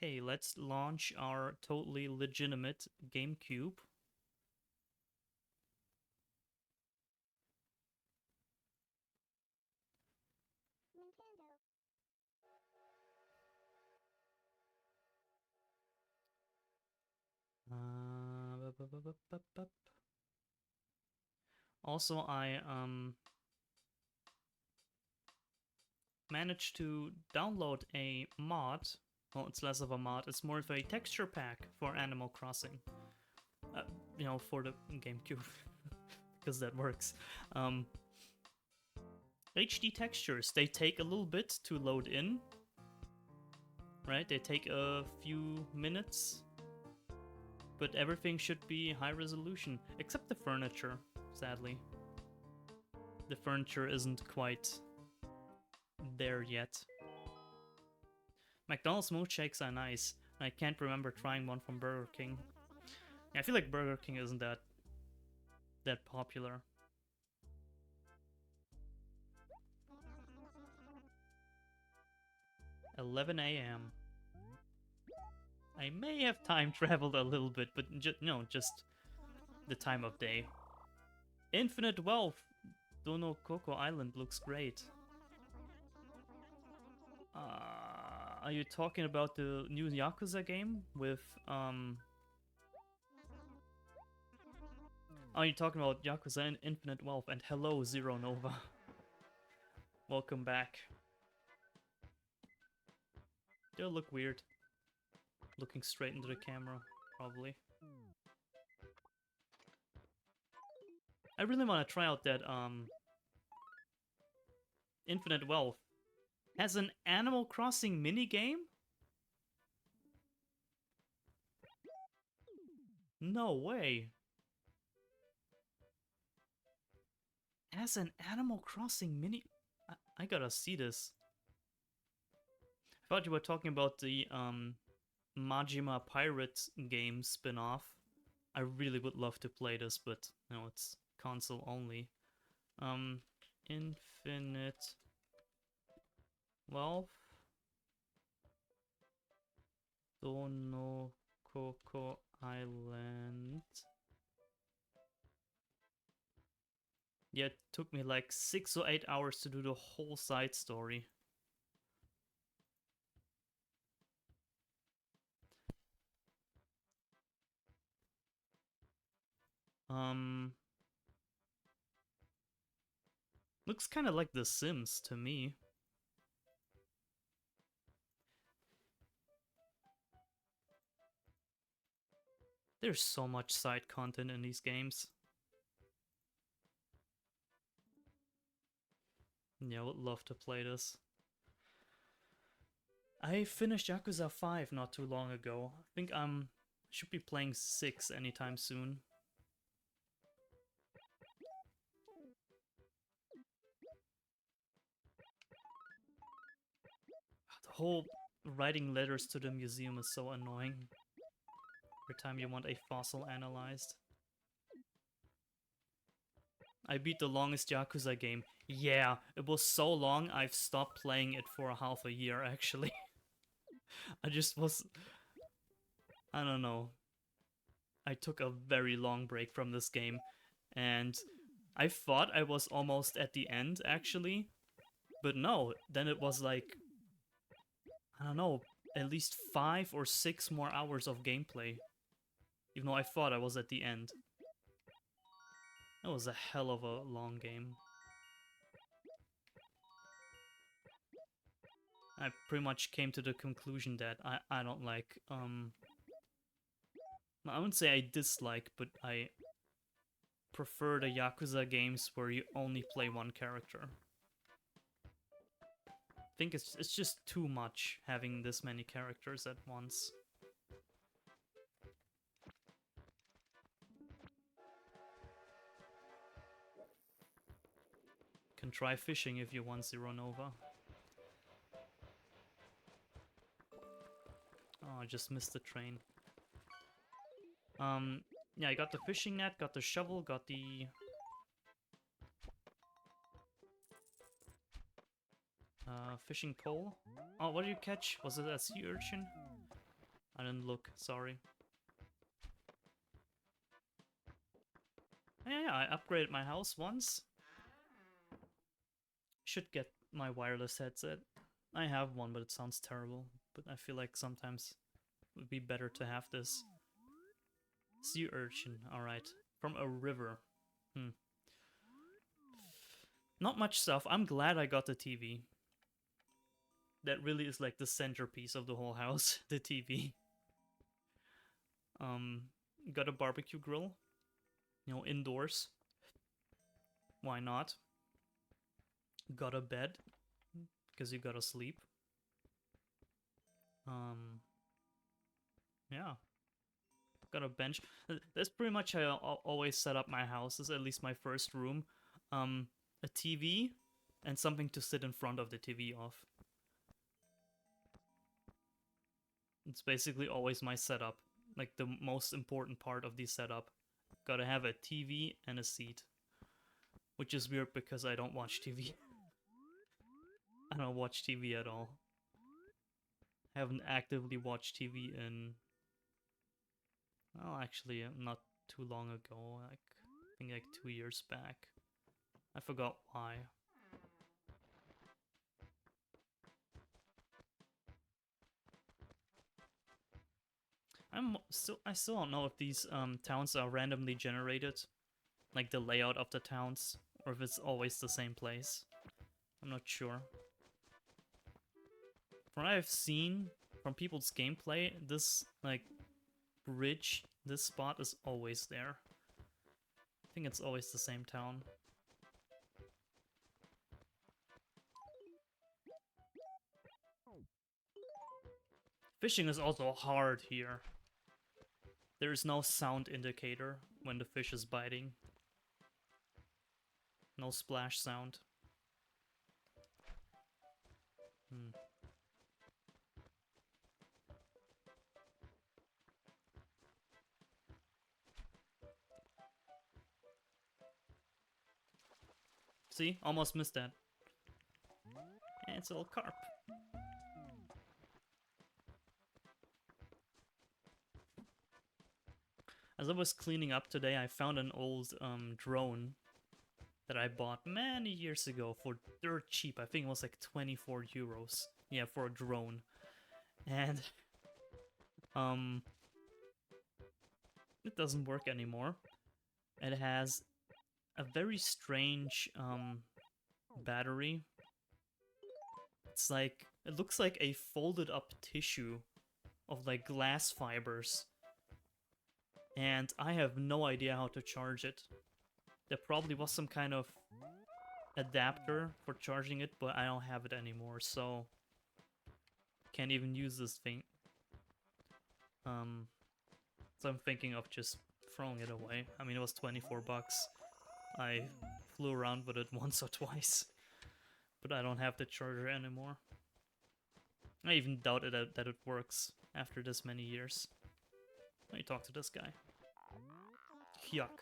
Okay, let's launch our totally legitimate Gamecube. Also, I managed to download a mod. Well, it's less of a mod, it's more of a texture pack for Animal Crossing. For the GameCube, because that works. HD textures, they take a little bit to load in, right? They take a few minutes, but everything should be high resolution, except the furniture, sadly. The furniture isn't quite there yet. McDonald's milkshakes are nice. I can't remember trying one from Burger King. I feel like Burger King isn't that popular. $11 a.m. I may have time traveled a little bit, but just the time of day. Infinite Wealth! Dono Coco Island looks great. Are you talking about the new Yakuza game with, Are you talking about Yakuza and Infinite Wealth? And hello, Zero Nova. Welcome back. They'll look weird. Looking straight into the camera, probably. I really want to try out that, Infinite Wealth. Has an Animal Crossing minigame? No way. As an Animal Crossing mini... I gotta see this. I thought you were talking about the Majima Pirate game spin-off. I really would love to play this, but no, it's console only. Infinite Wealth. Dono Coco Island. Yeah, it took me like 6 or 8 hours to do the whole side story. Looks kind of like The Sims to me. There's so much side content in these games. Yeah, I would love to play this. I finished Yakuza 5 not too long ago. I think should be playing 6 anytime soon. The whole writing letters to the museum is so annoying. Every time you want a fossil analyzed. I beat the longest Yakuza game. Yeah, it was so long I've stopped playing it for half a year actually. I don't know. I took a very long break from this game, and I thought I was almost at the end actually, but no, then it was like, I don't know, at least 5 or 6 more hours of gameplay, even though I thought I was at the end. That was a hell of a long game. I pretty much came to the conclusion that I don't like, I wouldn't say I dislike, but I prefer the Yakuza games where you only play one character. I think it's just too much having this many characters at once. Can try fishing if you want, Zero Nova. Oh, I just missed the train. Yeah, I got the fishing net, got the shovel, got the... fishing pole. Oh, what did you catch? Was it a sea urchin? I didn't look, sorry. Yeah, I upgraded my house once. Should get my wireless headset. I have one, but it sounds terrible. But I feel like sometimes it would be better to have this. Sea urchin, alright. From a river. Not much stuff. I'm glad I got the TV. That really is like the centerpiece of the whole house, the TV. Got a barbecue grill. You know, indoors. Why not? Got a bed. Because you gotta sleep. Yeah. Got a bench. That's pretty much how I always set up my house. This is at least my first room. A TV and something to sit in front of the TV off. It's basically always my setup. Like the most important part of the setup. Gotta have a TV and a seat. Which is weird because I don't watch TV. I don't watch TV at all. I haven't actively watched TV in... Well, actually, not too long ago. Like, I think like 2 years back. I forgot why. I still don't know if these towns are randomly generated, like the layout of the towns, or if it's always the same place. I'm not sure. From what I've seen from people's gameplay, this like bridge, this spot is always there. I think it's always the same town. Fishing is also hard here. There is no sound indicator when the fish is biting. No splash sound. See? Almost missed that. And it's a little carp. As I was cleaning up today, I found an old drone that I bought many years ago for dirt cheap. I think it was like 24 euros. Yeah, for a drone. And it doesn't work anymore. It has a very strange battery. It's like, it looks like a folded up tissue of like glass fibers. And I have no idea how to charge it. There probably was some kind of adapter for charging it, but I don't have it anymore, so can't even use this thing. So I'm thinking of just throwing it away. I mean, it was 24 bucks. I flew around with it once or twice, but I don't have the charger anymore. I even doubt it that it works after this many years. Let me talk to this guy. Yuck.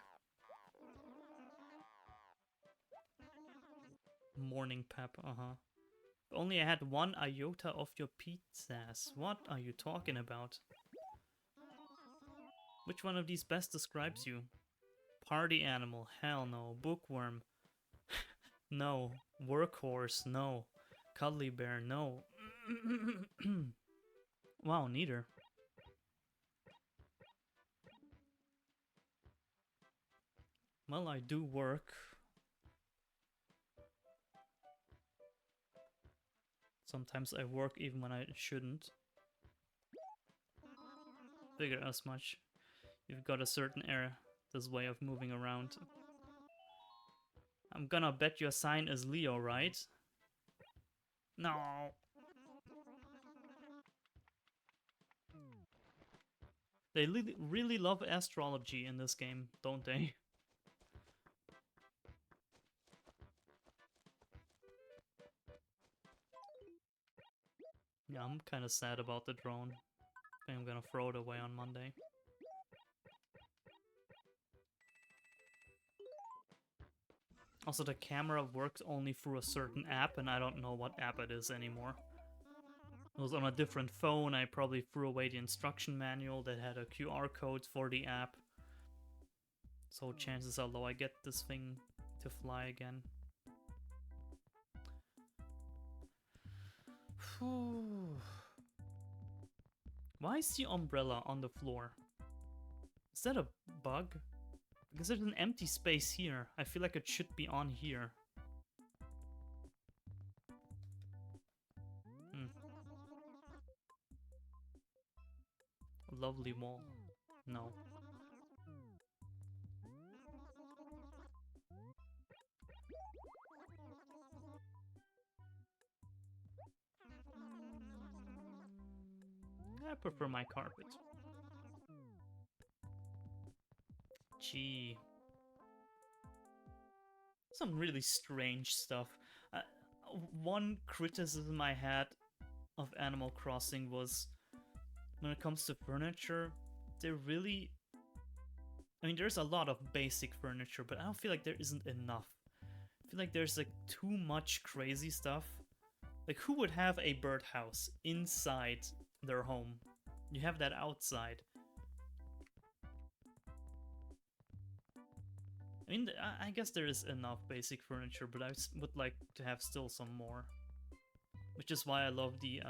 Morning pep, If only I had 1 iota of your pizzas. What are you talking about? Which one of these best describes you? Party animal, hell no. Bookworm, no. Workhorse, no. Cuddly bear, no. Wow, neither. Well, I do work. Sometimes I work even when I shouldn't. Figure as much. You've got a certain error, this way of moving around. I'm gonna bet your sign is Leo, right? No. They really love astrology in this game, don't they? Yeah, I'm kind of sad about the drone. I think I'm gonna throw it away on Monday. Also, the camera works only through a certain app, and I don't know what app it is anymore. It was on a different phone. I probably threw away the instruction manual that had a QR code for the app. So chances are low I get this thing to fly again. Whew. Why is the umbrella on the floor? Is that a bug? Because there's an empty space here. I feel like it should be on here. Lovely wall. No. I prefer my carpet. Gee. Some really strange stuff. One criticism I had of Animal Crossing was when it comes to furniture, they're really... I mean, there's a lot of basic furniture, but I don't feel like there isn't enough. I feel like there's like too much crazy stuff. Like, who would have a birdhouse inside their home? You have that outside. I mean, I guess there is enough basic furniture, but I would like to have still some more. Which is why I love the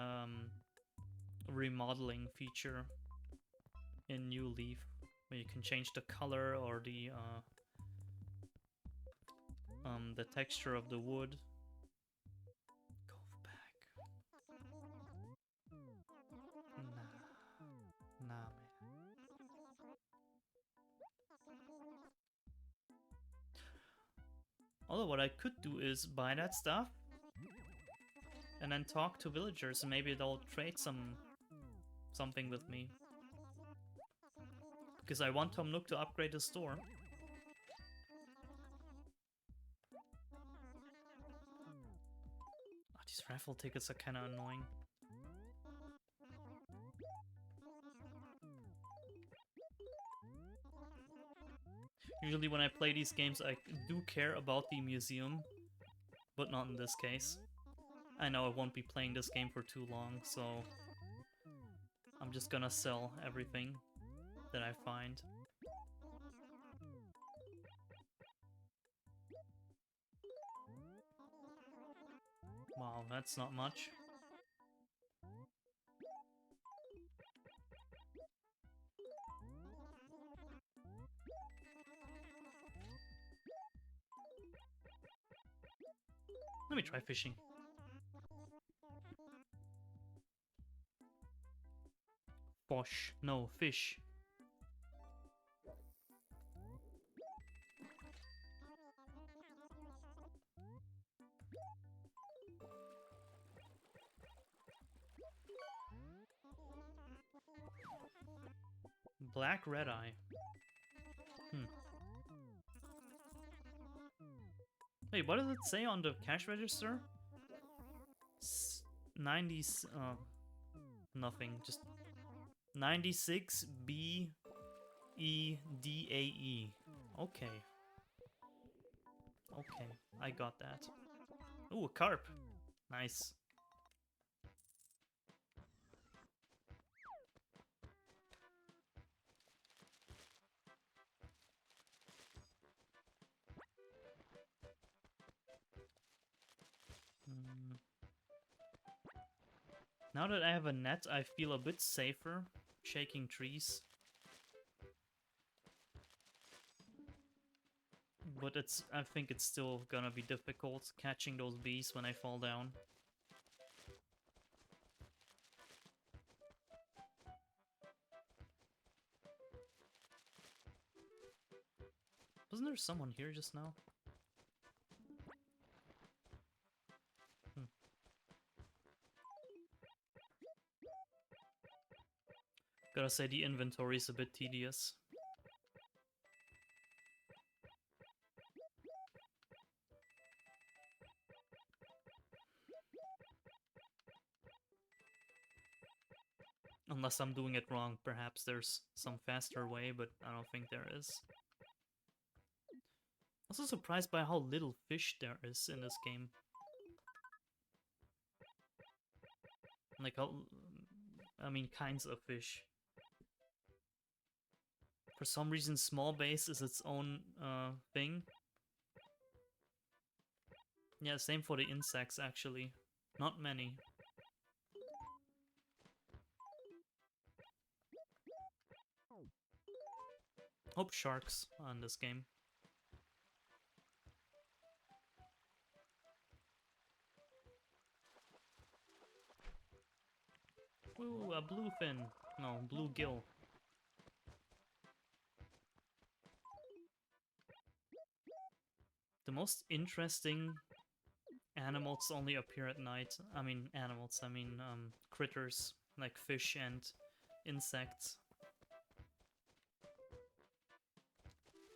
remodeling feature in New Leaf, where you can change the color or the texture of the wood. Go back. Nah, man. Although what I could do is buy that stuff and then talk to villagers, and maybe they'll trade something with me. Because I want Tom Nook to upgrade the store. Oh, these raffle tickets are kind of annoying. Usually when I play these games, I do care about the museum, but not in this case. I know I won't be playing this game for too long, so I'm just gonna sell everything that I find. Wow, that's not much. Let me try fishing. Bosh. No, fish. Black red eye. Wait, what does it say on the cash register? 90s. Nothing. Just 96 B E D A E. Okay. Okay, I got that. Ooh, a carp. Nice. Now that I have a net, I feel a bit safer shaking trees. But I think it's still gonna be difficult catching those bees when I fall down. Wasn't there someone here just now? Gotta say, the inventory is a bit tedious. Unless I'm doing it wrong, perhaps there's some faster way, but I don't think there is. Also surprised by how little fish there is in this game. Like, I mean, kinds of fish. For some reason, small base is its own thing. Yeah, same for the insects, actually. Not many. Hope sharks on this game. Ooh, a bluefin. No, bluegill. The most interesting animals only appear at night. I mean, critters, like fish and insects.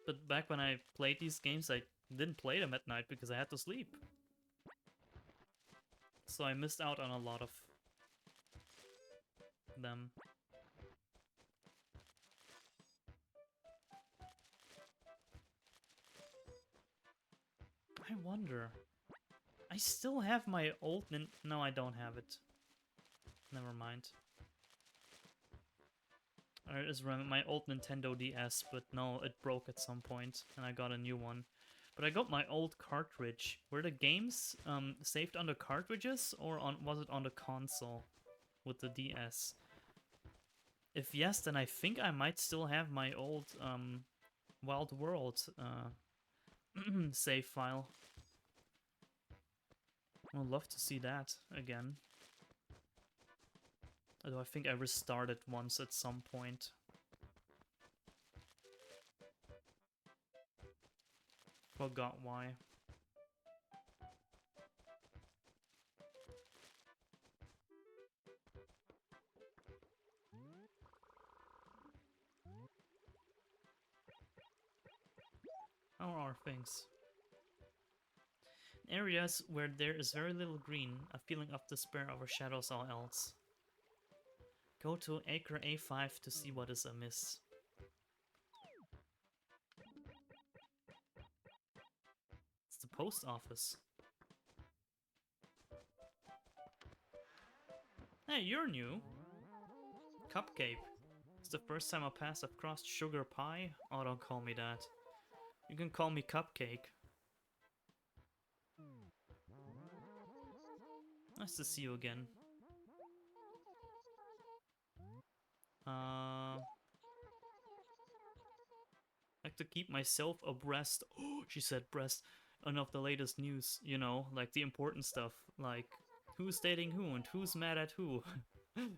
But back when I played these games, I didn't play them at night because I had to sleep. So I missed out on a lot of them. I wonder. I still have my old No, I don't have it. Never mind. I just remember my old Nintendo DS, but no, it broke at some point, and I got a new one. But I got my old cartridge. Were the games saved on the cartridges, or was it on the console with the DS? If yes, then I think I might still have my old Wild World save file. I'd love to see that again. Although I think I restarted once at some point. Forgot why. How are things? In areas where there is very little green, a feeling of despair overshadows all else. Go to Acre A5 to see what is amiss. It's the post office. Hey, you're new. Cupcake. It's the first time I've crossed Sugar Pie. Oh, don't call me that. You can call me Cupcake. Nice to see you again. Like to keep myself abreast. Oh, she said breast. Of the latest news, you know, like the important stuff, like who's dating who and who's mad at who. Do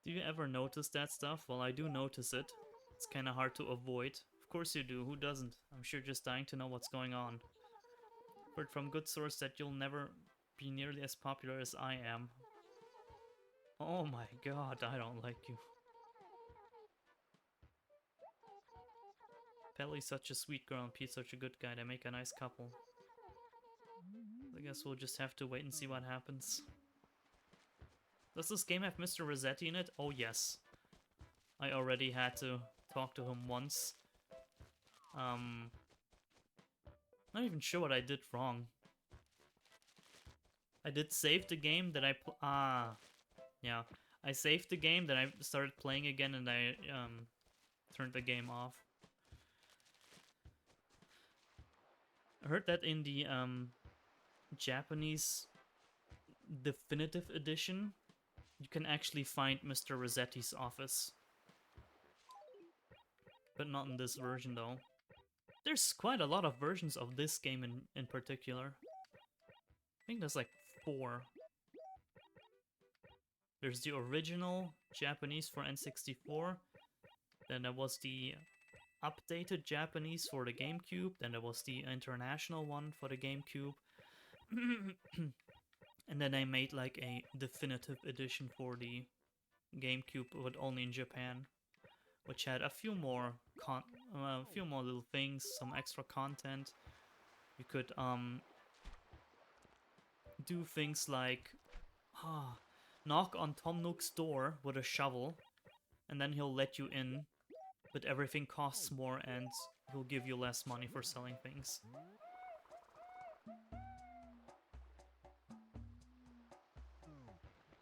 you ever notice that stuff? Well, I do notice it. It's kind of hard to avoid. Of course you do. Who doesn't? I'm sure just dying to know what's going on. Heard from good source that you'll never be nearly as popular as I am. Oh my god, I don't like you. Pelly's such a sweet girl and Pete's such a good guy. They make a nice couple. I guess we'll just have to wait and see what happens. Does this game have Mr. Rossetti in it? Oh yes. I already had to talk to him once. Not even sure what I did wrong. I did save the game that yeah. I saved the game, then I started playing again and I turned the game off. I heard that in the Japanese definitive edition, you can actually find Mr. Rossetti's office. But not in this version, though. There's quite a lot of versions of this game in particular. I think there's like 4. There's the original Japanese for N64. Then there was the updated Japanese for the Gamecube. Then there was the international one for the Gamecube. And then I made like a definitive edition for the Gamecube, but only in Japan, which had a few more little things, some extra content. You could do things like knock on Tom Nook's door with a shovel, and then he'll let you in, but everything costs more and he'll give you less money for selling things.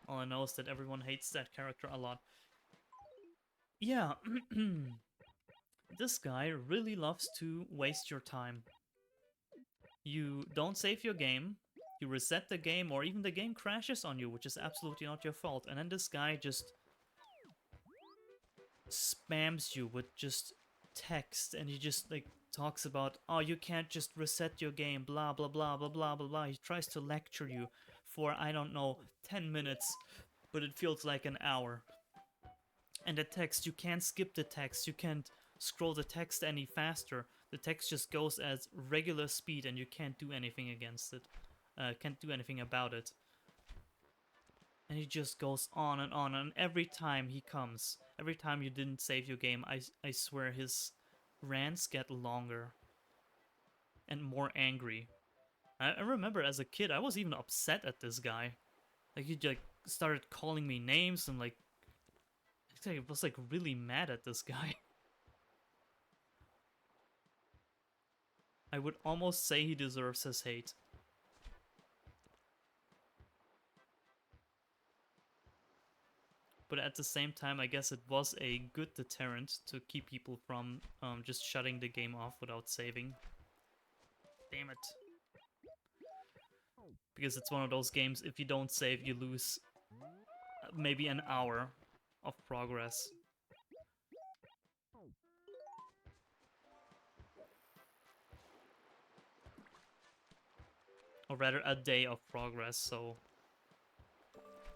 All I know is that everyone hates that character a lot. Yeah, this guy really loves to waste your time. You don't save your game, you reset the game, or even the game crashes on you, which is absolutely not your fault. And then this guy just spams you with just text, and he just like talks about, oh, you can't just reset your game, blah blah blah blah blah blah blah. He tries to lecture you for, I don't know, 10 minutes, but it feels like an hour. And the text, you can't skip the text, you can't scroll the text any faster. The text just goes at regular speed and you can't do anything against it. Can't do anything about it. And he just goes on, and every time he comes, every time you didn't save your game, I swear his rants get longer and more angry. I remember as a kid, I was even upset at this guy. Like, he like started calling me names and like, I was like really mad at this guy. I would almost say he deserves his hate. But at the same time, I guess it was a good deterrent to keep people from just shutting the game off without saving. Damn it. Because it's one of those games, if you don't save, you lose maybe an hour of progress. Or rather, a day of progress, so...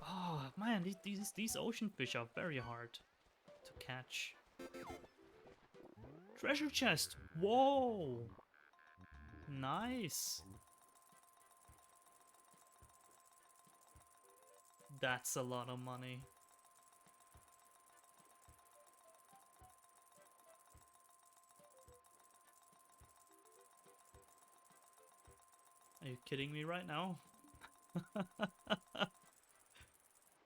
Oh, man, these ocean fish are very hard to catch. Treasure chest! Whoa! Nice! That's a lot of money. Are you kidding me right now?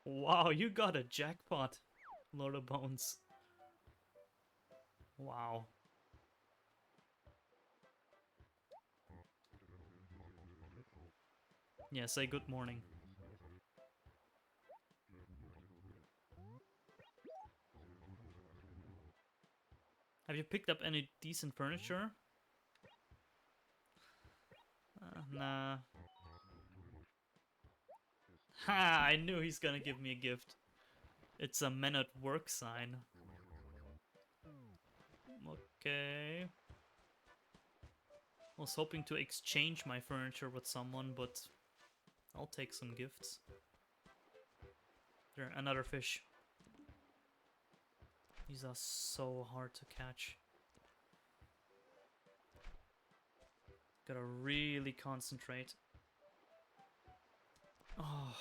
Wow, you got a jackpot, Lord of Bones. Wow. Yeah, say good morning. Have you picked up any decent furniture? Nah. Ha! I knew he's gonna give me a gift. It's a men at work sign. Okay. I was hoping to exchange my furniture with someone, but I'll take some gifts. There, another fish. These are so hard to catch. Gotta really concentrate. Oh,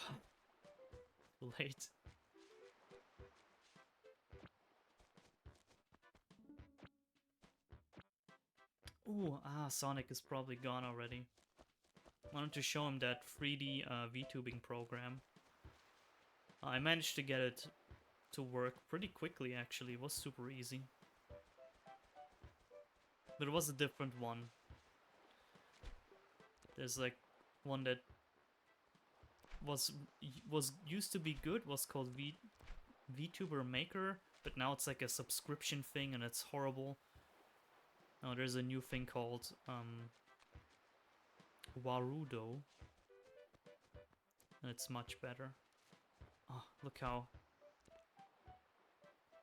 late. Ooh, Sonic is probably gone already. Wanted to show him that 3D VTubing program. I managed to get it to work pretty quickly, actually. It was super easy. But it was a different one. There's like one that was used to be good, was called VTuber Maker, but now it's like a subscription thing and it's horrible. Now there's a new thing called Warudo, and it's much better. Oh, look how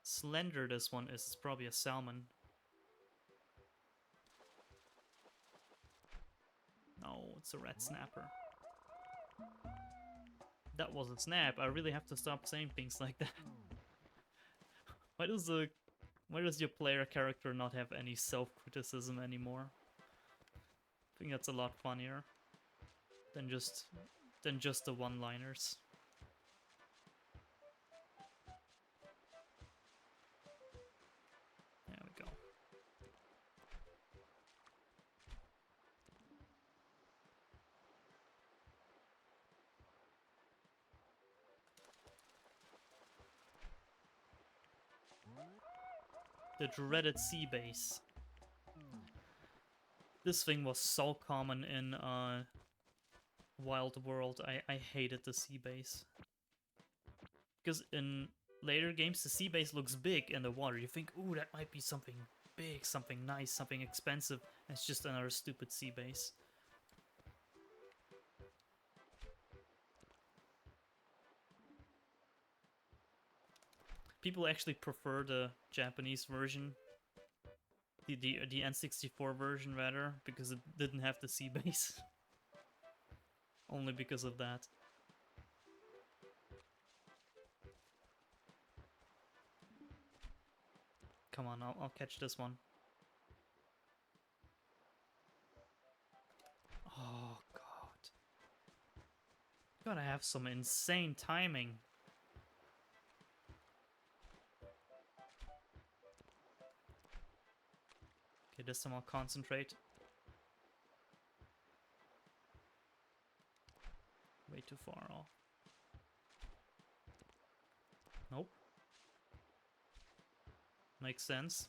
slender this one is. It's probably a salmon. No, it's a red snapper. That was a snap. I really have to stop saying things like that. Why does your player character not have any self-criticism anymore? I think that's a lot funnier than just the one-liners. There we go. The dreaded sea base. This thing was so common in Wild World. I hated the sea base. Because in later games, the sea base looks big in the water. You think, ooh, that might be something big, something nice, something expensive. And it's just another stupid sea base. People actually prefer the Japanese version, the N64 version rather, because it didn't have the sea base. Only because of that. Come on, I'll catch this one. Oh god. You gotta have some insane timing. Okay, this time I'll concentrate. Way too far off. Nope. Makes sense.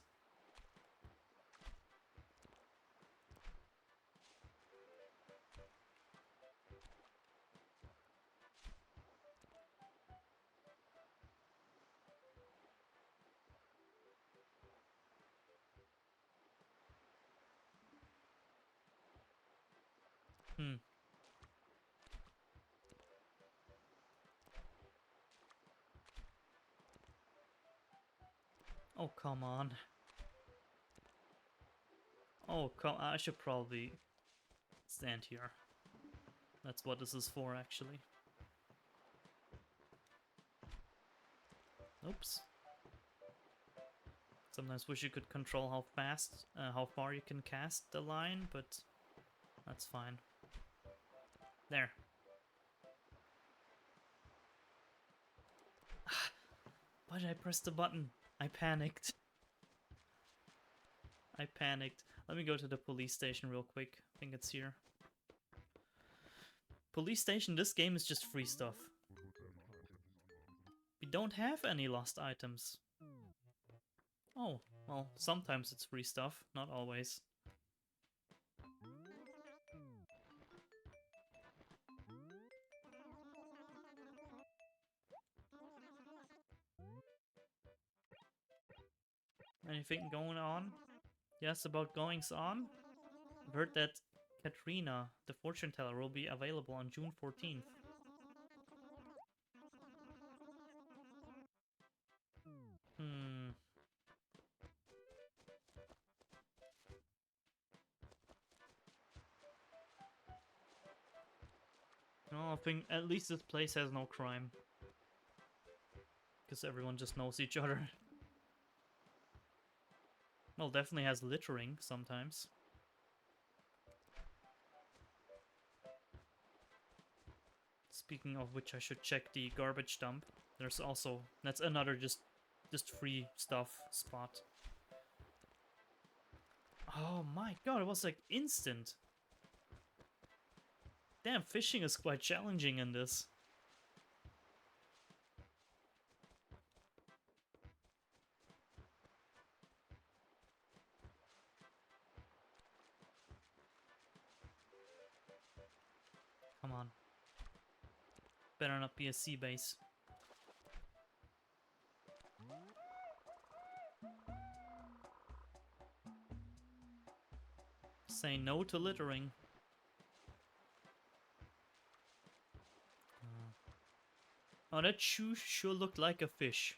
Hmm. Oh, come on. Oh, I should probably stand here. That's what this is for, actually. Oops. Sometimes wish you could control how fast, how far you can cast the line, but that's fine. There. Why did I press the button? I panicked. I panicked. Let me go to the police station real quick. I think it's here. Police station, this game is just free stuff. We don't have any lost items. Oh, well, sometimes it's free stuff, not always. Anything going on? Yes, about goings on? I've heard that Katrina, the fortune teller, will be available on June 14th. Hmm. No, I think at least this place has no crime. Because everyone just knows each other. Well, definitely has littering sometimes. Speaking of which, I should check the garbage dump. There's also... That's another just free stuff spot. Oh my god, it was like instant. Damn, fishing is quite challenging in this. Come on. Better not be a sea base. Say no to littering. Oh, that shoe sure looked like a fish.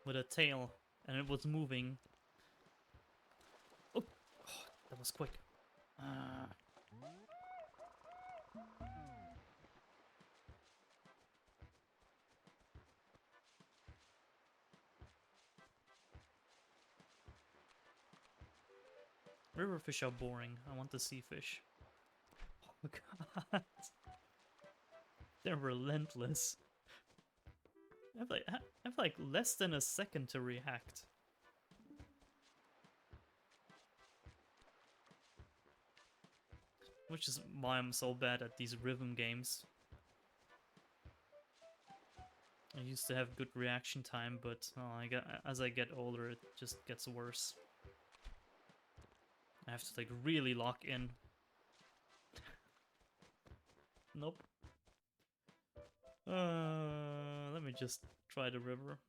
With a tail. And it was moving. Oh, that was quick. River fish are boring. I want the sea fish. Oh god. They're relentless. I have like less than a second to react. Which is why I'm so bad at these rhythm games. I used to have good reaction time, but as I get older, it just gets worse. I have to like really lock in. Nope. Let me just try the river.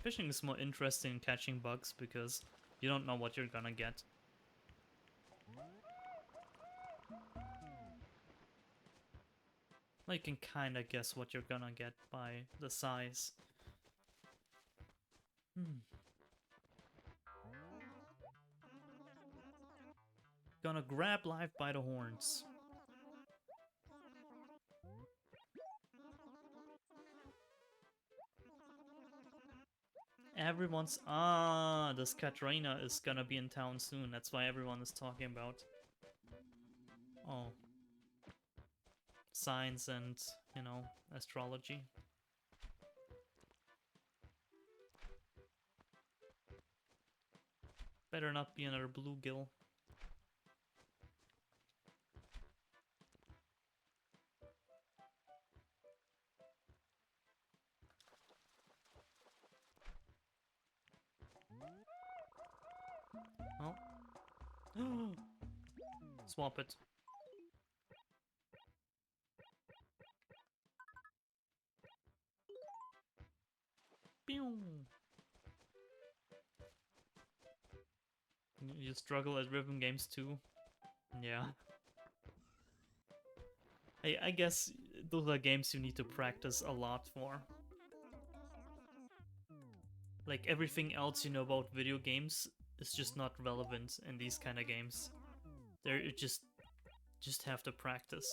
Fishing is more interesting than catching bugs because you don't know what you're gonna get. Like, you can kinda guess what you're gonna get by the size. Gonna grab life by the horns. Everyone's... Ah, this Katrina is gonna be in town soon. That's why everyone is talking about... Oh. Science and, you know, astrology. Better not be another bluegill. Oh. Swap it. Pew. You struggle at rhythm games too? Yeah. I guess those are games you need to practice a lot for. Like, everything else you know about video games is just not relevant in these kind of games. There, you just have to practice.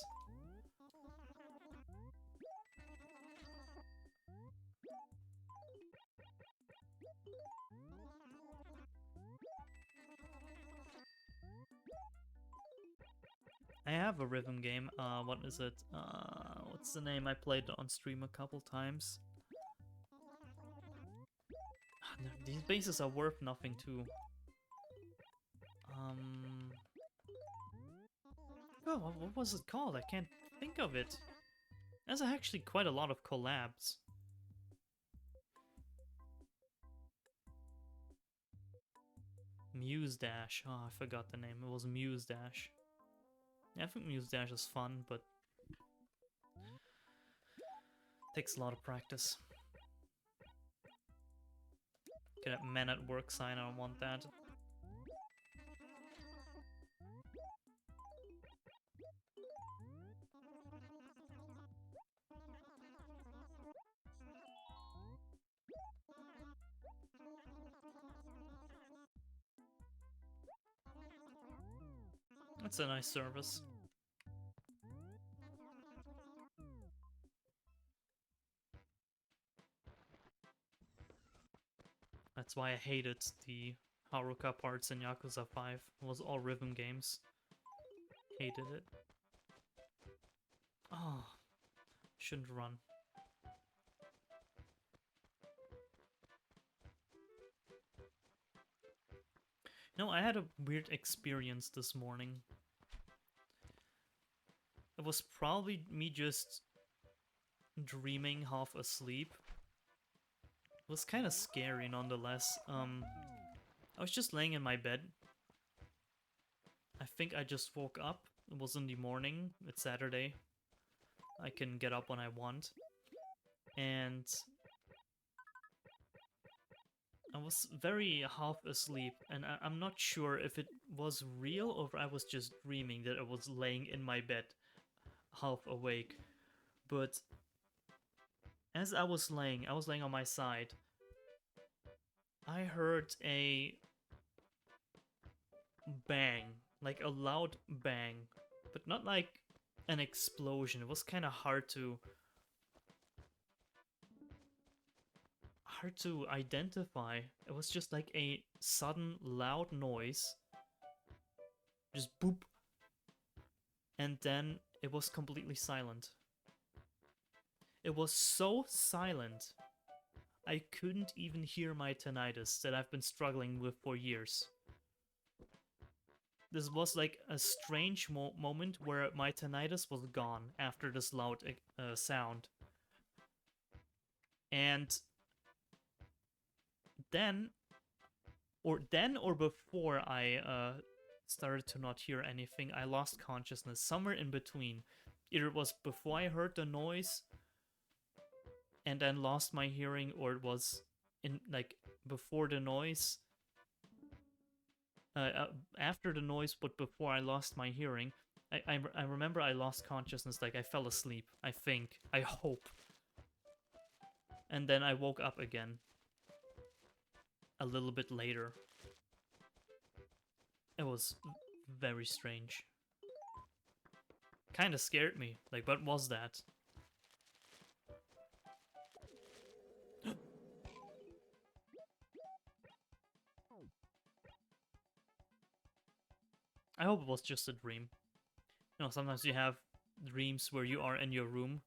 I have a rhythm game. What is it? What's the name? I played it on stream a couple times. These bases are worth nothing too. Oh, what was it called? I can't think of it. There's actually quite a lot of collabs. Muse Dash. Oh, I forgot the name. It was Muse Dash. Yeah, I think Muse Dash is fun, but takes a lot of practice. Get a men at work sign, I don't want that. That's a nice service. That's why I hated the Haruka parts in Yakuza 5. It was all rhythm games. Hated it. Oh, shouldn't run. No, I had a weird experience this morning. It was probably me just dreaming half asleep. It was kind of scary nonetheless. I was just laying in my bed. I think I just woke up. It was in the morning. It's Saturday. I can get up when I want. And I was very half asleep, and I'm not sure if it was real or if I was just dreaming that I was laying in my bed, half awake. But as I was laying on my side, I heard a bang, like a loud bang, but not like an explosion. It was kind of hard to identify. It was just like a sudden loud noise, just boop, and then it was completely silent. It was so silent I couldn't even hear my tinnitus that I've been struggling with for years. This was like a strange moment where my tinnitus was gone after this loud sound. And then or before I started to not hear anything, I lost consciousness somewhere in between. Either it was before I heard the noise and then lost my hearing, or it was in like before the noise, after the noise, but before I lost my hearing. I remember I lost consciousness, like I fell asleep. I think. I hope. And then I woke up again a little bit later. It was very strange. Kind of scared me. Like, what was that? I hope it was just a dream. You know, sometimes you have dreams where you are in your room.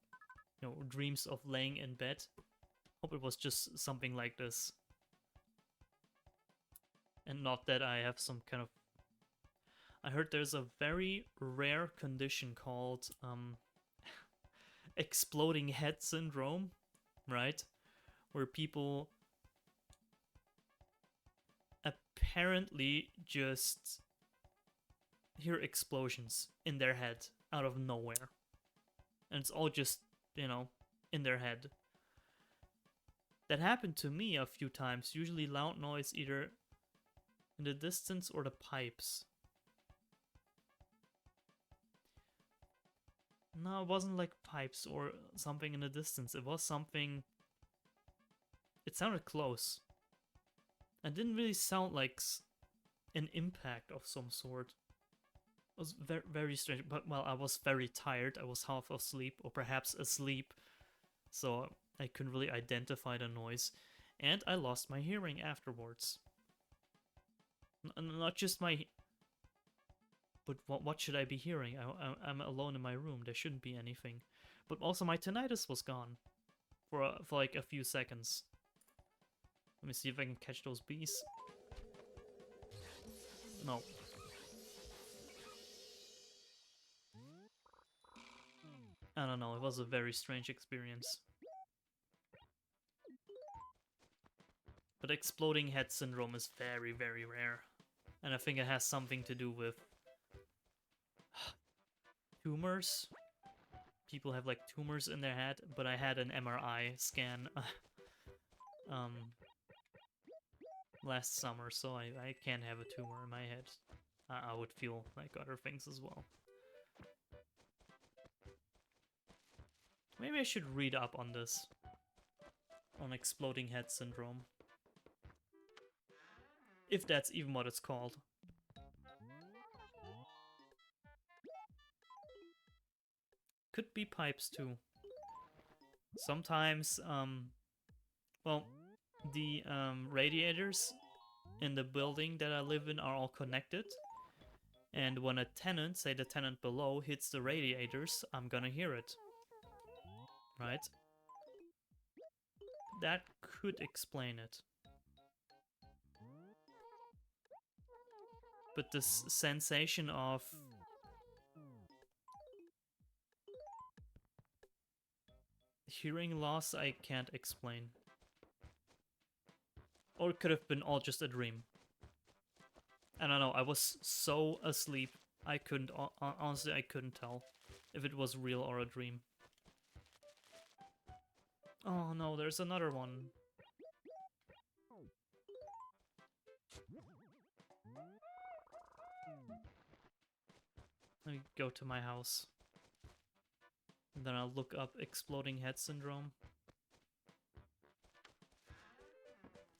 You know, dreams of laying in bed. Hope it was just something like this. And not that I have some kind of... I heard there's a very rare condition called exploding head syndrome, right? Where people apparently just hear explosions in their head out of nowhere. And it's all just, you know, in their head. That happened to me a few times, usually loud noise either in the distance or the pipes. No, it wasn't like pipes or something in the distance. It was something... It sounded close. It didn't really sound like an impact of some sort. It was very, very strange. But, well, I was very tired. I was half asleep, or perhaps asleep. So I couldn't really identify the noise. And I lost my hearing afterwards. Not just my... But what should I be hearing? I'm alone in my room. There shouldn't be anything. But also my tinnitus was gone. For like a few seconds. Let me see if I can catch those bees. No. I don't know. It was a very strange experience. But exploding head syndrome is very, very rare. And I think it has something to do with tumors. People have like tumors in their head, but I had an MRI scan last summer, so I can't have a tumor in my head. I would feel like other things as well. Maybe I should read up on this. On exploding head syndrome. If that's even what it's called. Could be pipes too. Sometimes, well, the radiators in the building that I live in are all connected. And when a tenant, say the tenant below, hits the radiators, I'm gonna hear it. Right? That could explain it. But this sensation of hearing loss, I can't explain. Or it could have been all just a dream. I don't know, I was so asleep, I couldn't, honestly, I couldn't tell if it was real or a dream. Oh no, there's another one. Let me go to my house. And then I'll look up exploding head syndrome.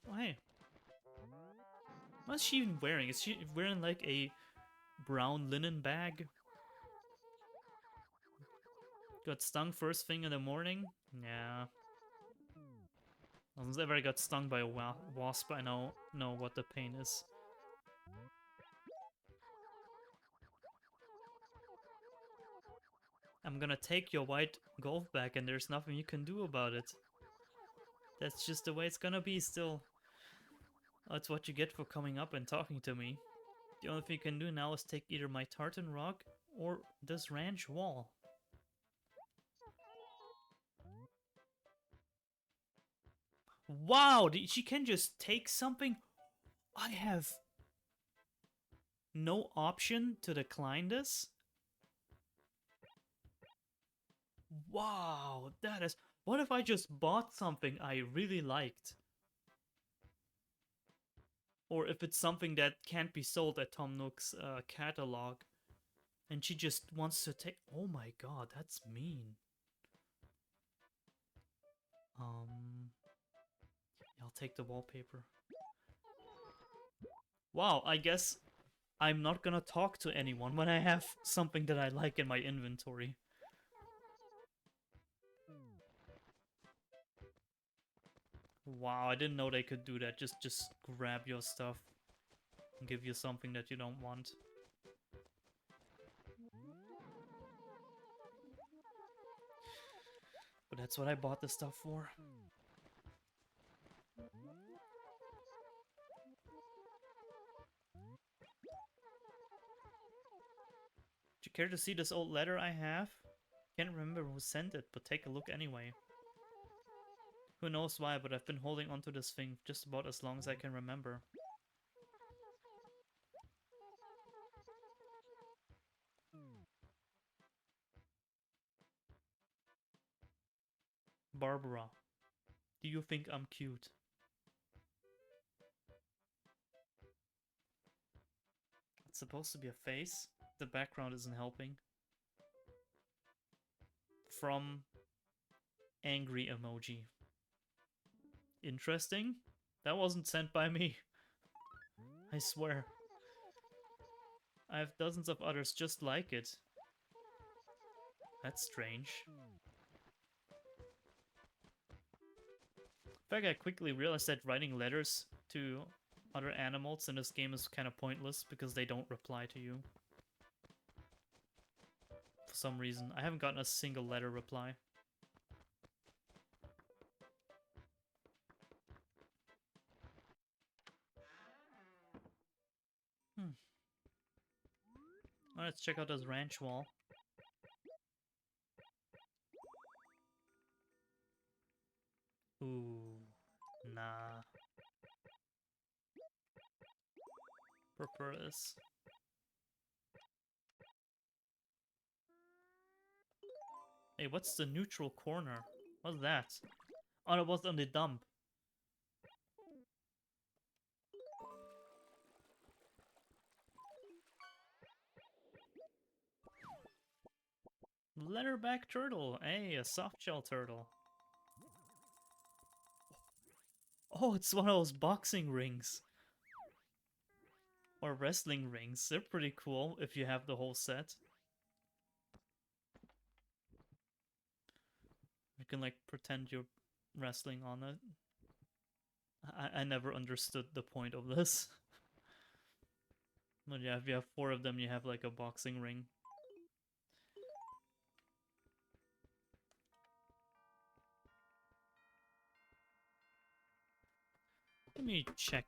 Oh, hey. What is she even wearing? Is she wearing like a brown linen bag? Got stung first thing in the morning? Yeah. Since ever I got stung by a wasp, I know what the pain is. I'm gonna take your white golf bag and there's nothing you can do about it. That's just the way it's gonna be still. That's what you get for coming up and talking to me. The only thing you can do now is take either my tartan rug or this ranch wall. Wow, she can just take something? I have no option to decline this? Wow, that is... What if I just bought something I really liked? Or if it's something that can't be sold at Tom Nook's catalog, and she just wants to take... Oh my god, that's mean. I'll take the wallpaper. Wow, I guess I'm not gonna talk to anyone when I have something that I like in my inventory. Wow, I didn't know they could do that. Just grab your stuff and give you something that you don't want. But that's what I bought the stuff for. Do you care to see this old letter I have? Can't remember who sent it, but take a look anyway. Who knows why, but I've been holding onto this thing just about as long as I can remember. Barbara, do you think I'm cute? It's supposed to be a face. The background isn't helping. From angry emoji. Interesting. That wasn't sent by me. I swear. I have dozens of others just like it. That's strange. In fact, I quickly realized that writing letters to other animals in this game is kind of pointless because they don't reply to you. For some reason. I haven't gotten a single letter reply. Let's check out this ranch wall. Ooh, nah. Prefer this. Hey, what's the neutral corner? What's that? Oh, that was on the dump. Leatherback turtle. Hey, a softshell turtle. Oh, it's one of those boxing rings. Or wrestling rings. They're pretty cool if you have the whole set. You can, like, pretend you're wrestling on it. I never understood the point of this. But yeah, if you have 4 of them, you have, like, a boxing ring. Let me check.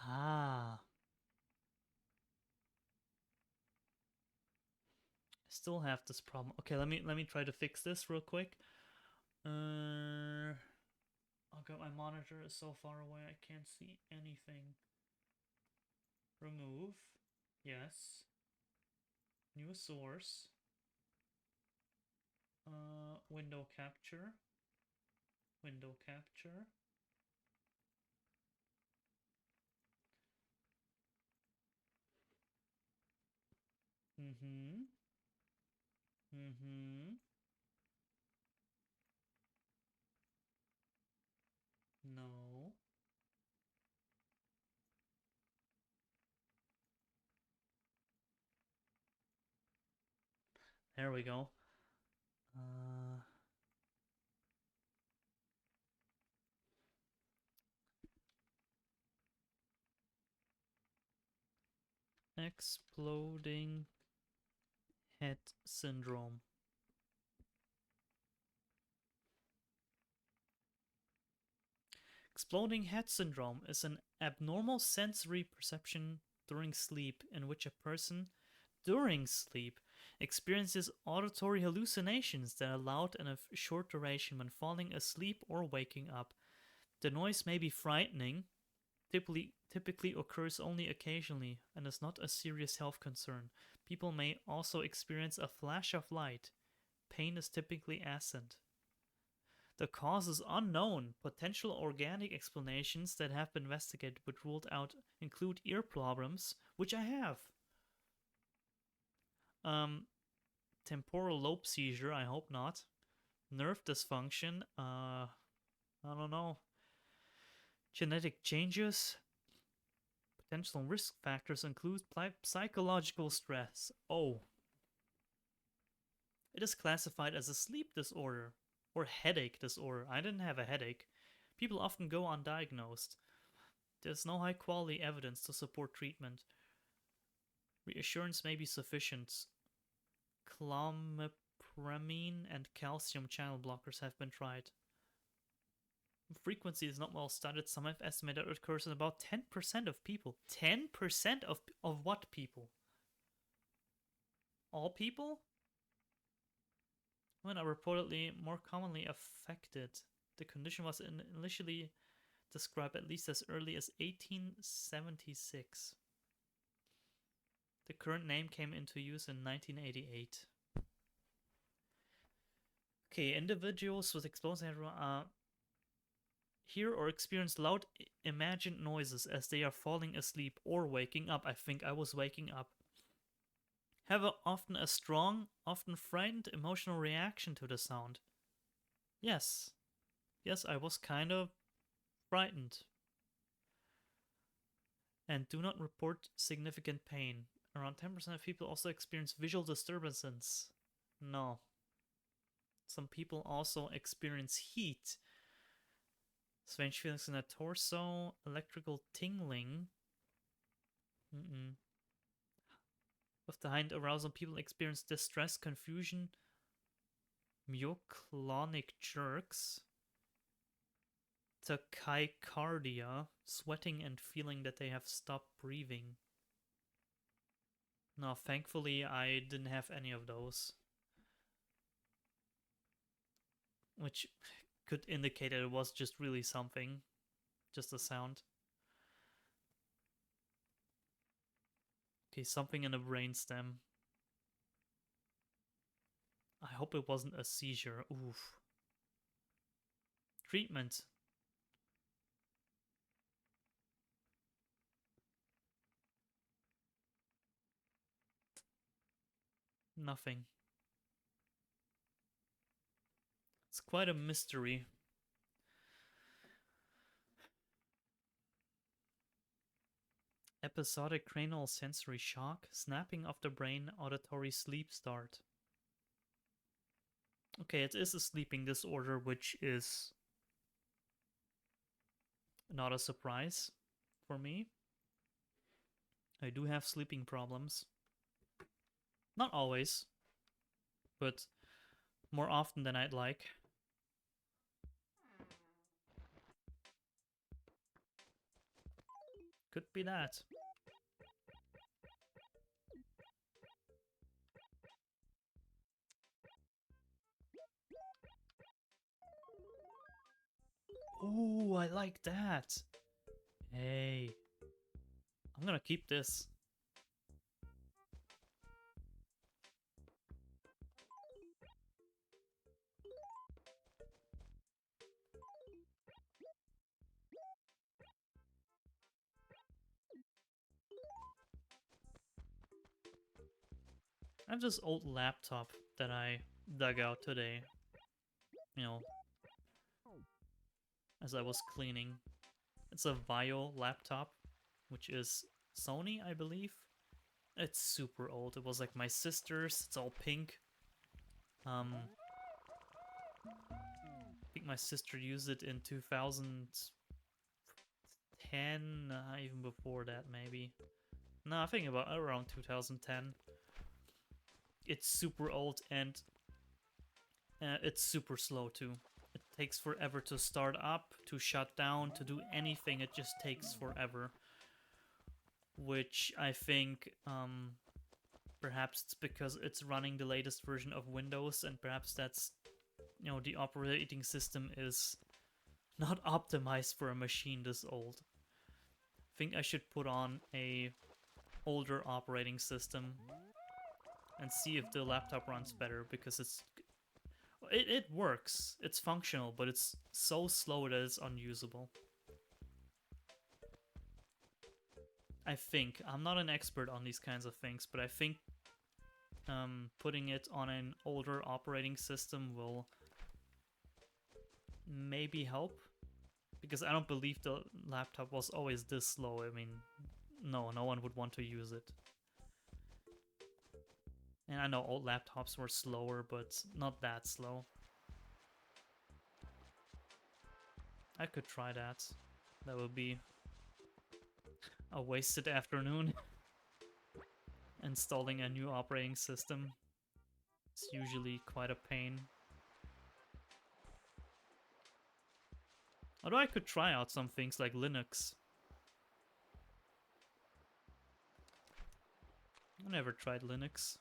Ah. I still have this problem. Okay, let me try to fix this real quick. Oh god, my monitor is so far away I can't see anything. Remove. Yes. New source. Window capture. Window capture. Mm-hmm. Mm-hmm. No. There we go. Exploding head syndrome. Exploding head syndrome is an abnormal sensory perception during sleep in which a person, during sleep, experiences auditory hallucinations that are loud and of short duration when falling asleep or waking up. The noise may be frightening, typically occurs only occasionally, and is not a serious health concern. People may also experience a flash of light. Pain is typically absent. The cause is unknown. Potential organic explanations that have been investigated but ruled out include ear problems, which I have. Temporal lobe seizure, I hope not. Nerve dysfunction, I don't know. Genetic changes. Potential risk factors include psychological stress. Oh. It is classified as a sleep disorder or headache disorder. I didn't have a headache. People often go undiagnosed. There's no high quality evidence to support treatment. Reassurance may be sufficient. Clomipramine and calcium channel blockers have been tried. Frequency is not well studied. Some have estimated it occurs in about 10% of people. 10% of what people? All people? Women are reportedly more commonly affected. The condition was initially described at least as early as 1876. The current name came into use in 1988. Okay, individuals with explosive hear or experience loud imagined noises as they are falling asleep or waking up. I think I was waking up. Have often a strong, often frightened emotional reaction to the sound. Yes. Yes, I was kind of frightened. And do not report significant pain. Around 10% of people also experience visual disturbances. No. Some people also experience heat. Strange feelings in the torso, electrical tingling. With the heightened arousal, people experience distress, confusion, myoclonic jerks, tachycardia, sweating and feeling that they have stopped breathing. No, thankfully I didn't have any of those. Which could indicate that it was just really something. Just a sound. Okay, something in the brainstem. I hope it wasn't a seizure. Oof. Treatment. Nothing. It's quite a mystery. Episodic cranial sensory shock, snapping of the brain, auditory sleep start. Okay, it is a sleeping disorder, which is not a surprise for me. I do have sleeping problems. Not always, but more often than I'd like. Could be that. Ooh, I like that. Hey. I'm gonna keep this. I have this old laptop that I dug out today. You know, as I was cleaning. It's a Vio laptop, which is Sony, I believe. It's super old. It was like my sister's. It's all pink. I think my sister used it in 2010, even before that maybe. No, I think about around 2010. It's super old and it's super slow too. It takes forever to start up, to shut down, to do anything. It just takes forever. Which I think perhaps it's because it's running the latest version of Windows, and perhaps that's, you know, the operating system is not optimized for a machine this old. I think I should put on a older operating system and see if the laptop runs better, because it works, it's functional, but it's so slow that it's unusable. I think, I'm not an expert on these kinds of things, but I think putting it on an older operating system will maybe help, because I don't believe the laptop was always this slow. I mean, no one would want to use it. And I know old laptops were slower, but not that slow. I could try that. That would be a wasted afternoon. Installing a new operating system. It's usually quite a pain. Although I could try out some things like Linux. I never tried Linux.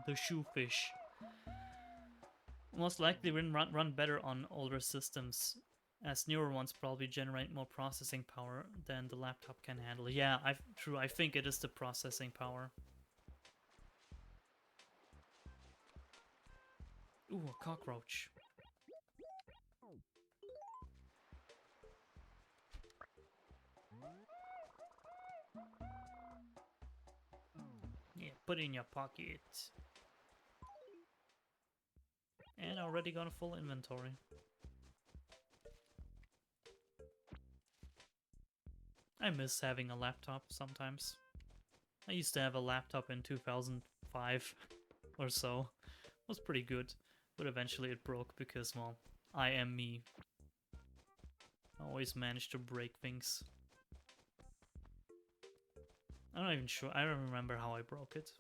The shoefish. Most likely run better on older systems, as newer ones probably generate more processing power than the laptop can handle. Yeah, true, I think it is the processing power. Ooh, a cockroach. Yeah, put it in your pocket. And already got a full inventory. I miss having a laptop sometimes. I used to have a laptop in 2005 or so. It was pretty good, but eventually it broke because, well, I am me. I always manage to break things. I'm not even sure. I don't remember how I broke it.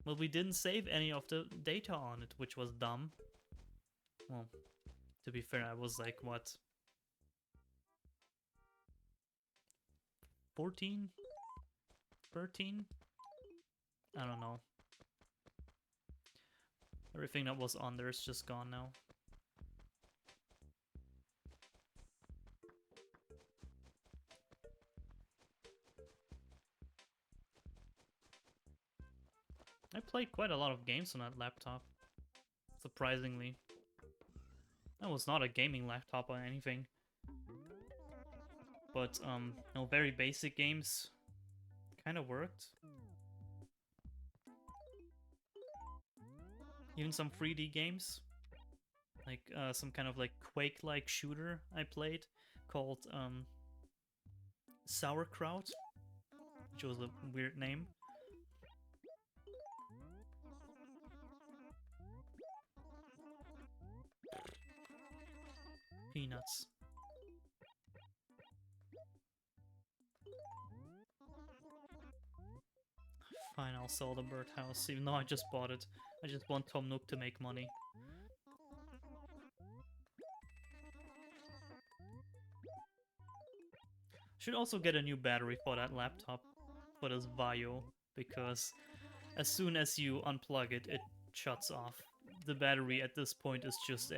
Well, we didn't save any of the data on it, which was dumb. Well, to be fair, I was like, what? 14? 13? I don't know. Everything that was on there is just gone now. I played quite a lot of games on that laptop, surprisingly. That was not a gaming laptop or anything. But, you know, very basic games kind of worked. Even some 3D games. Like, some kind of, like, Quake-like shooter I played called, Sauerkraut, which was a weird name. Peanuts. Fine, I'll sell the birdhouse, even though I just bought it. I just want Tom Nook to make money. Should also get a new battery for that laptop, for this Vaio, because as soon as you unplug it, it shuts off. The battery at this point is just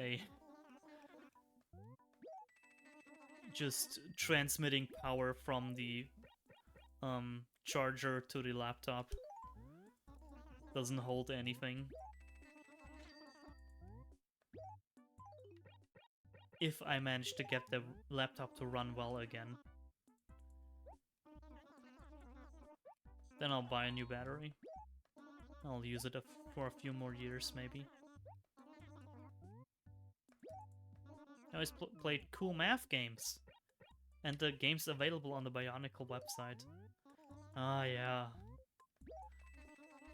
transmitting power from the charger to the laptop. Doesn't hold anything. If I manage to get the laptop to run well again, then I'll buy a new battery. I'll use it for a few more years, maybe. I always played cool math games. And the games available on the Bionicle website. Ah, yeah.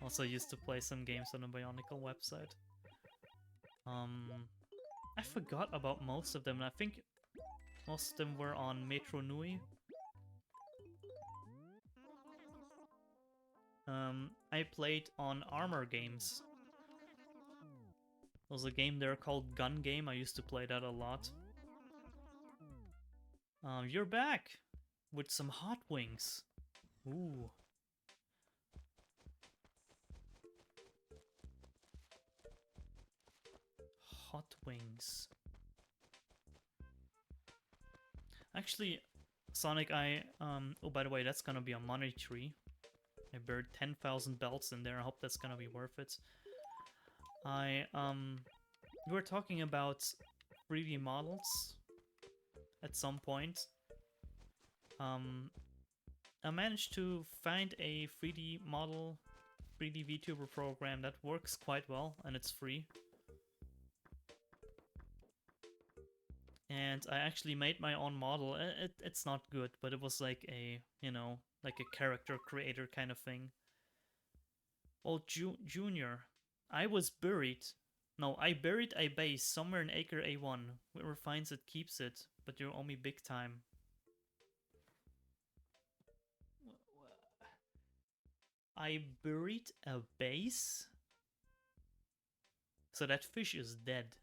Also used to play some games on the Bionicle website. I forgot about most of them, and I think most of them were on Metro Nui. I played on Armor Games. There was a game there called Gun Game. I used to play that a lot. You're back with some hot wings. Ooh. Hot wings. Actually, Sonic, oh, by the way, that's gonna be a money tree. I buried 10,000 belts in there. I hope that's gonna be worth it. We were talking about 3D models at some point. I managed to find a 3D model, 3D VTuber program that works quite well, and it's free. And I actually made my own model. It's not good, but it was like a, you know, like a character creator kind of thing. Well, Junior, I was buried. No, I buried a base somewhere in Acre A1. Whoever finds it keeps it, but you owe me big time. I buried a base? So that fish is dead.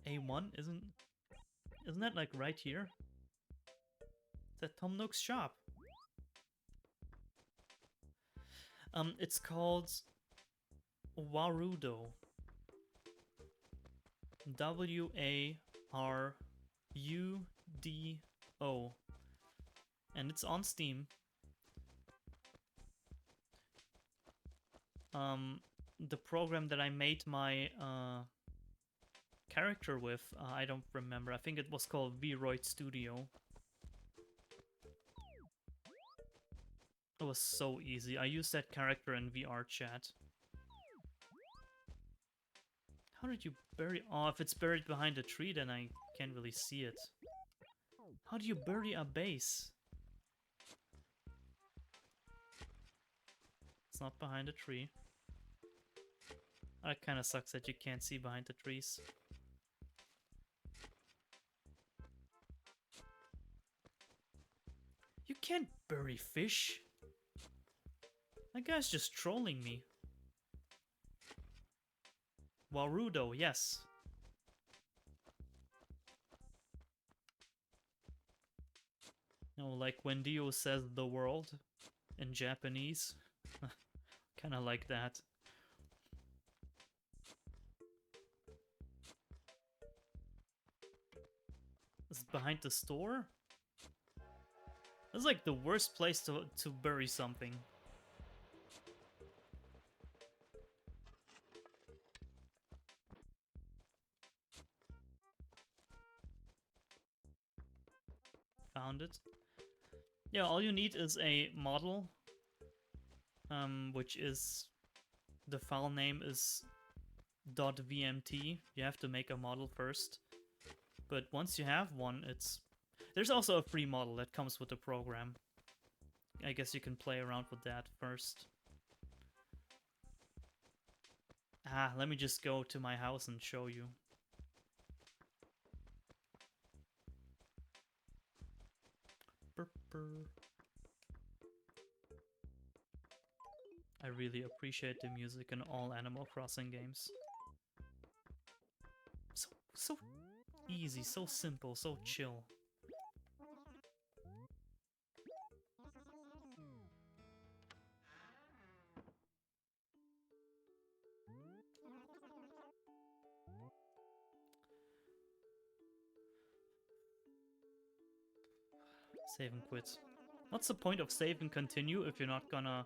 A1 isn't that like right here? It's at Tom Nook's shop. It's called Warudo. Warudo. And it's on Steam. The program that I made my character with, I don't remember. I think it was called Vroid Studio. It was so easy. I used that character in VR chat. How did you bury... Oh, if it's buried behind a tree, then I can't really see it. How do you bury a base? It's not behind a tree. That kind of sucks that you can't see behind the trees. You can't bury fish. That guy's just trolling me. Warudo, yes. No, like when Dio says the world in Japanese. Kinda like that. Is it behind the store? This is like the worst place to bury something. Found it. Yeah, all you need is a model, which is, the file name is .vmt. You have to make a model first. But once you have one, there's also a free model that comes with the program. I guess you can play around with that first. Let me just go to my house and show you. I really appreciate the music in all Animal Crossing games. So easy, so simple, so chill. Save and quit. What's the point of save and continue if you're not gonna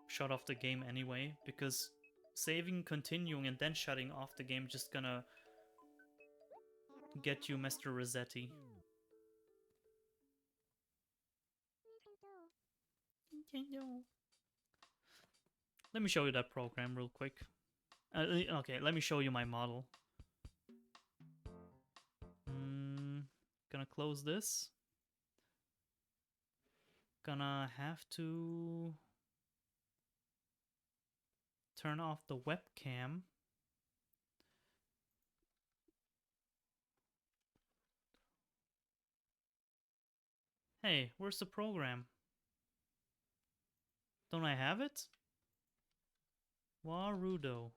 shut off the game anyway? Because saving, continuing, and then shutting off the game just gonna get you Mr. Rossetti. Let me show you that program real quick. Okay, let me show you my model. Gonna close this. gonna have to turn off the webcam. Hey, where's the program? Don't I have it? Warudo.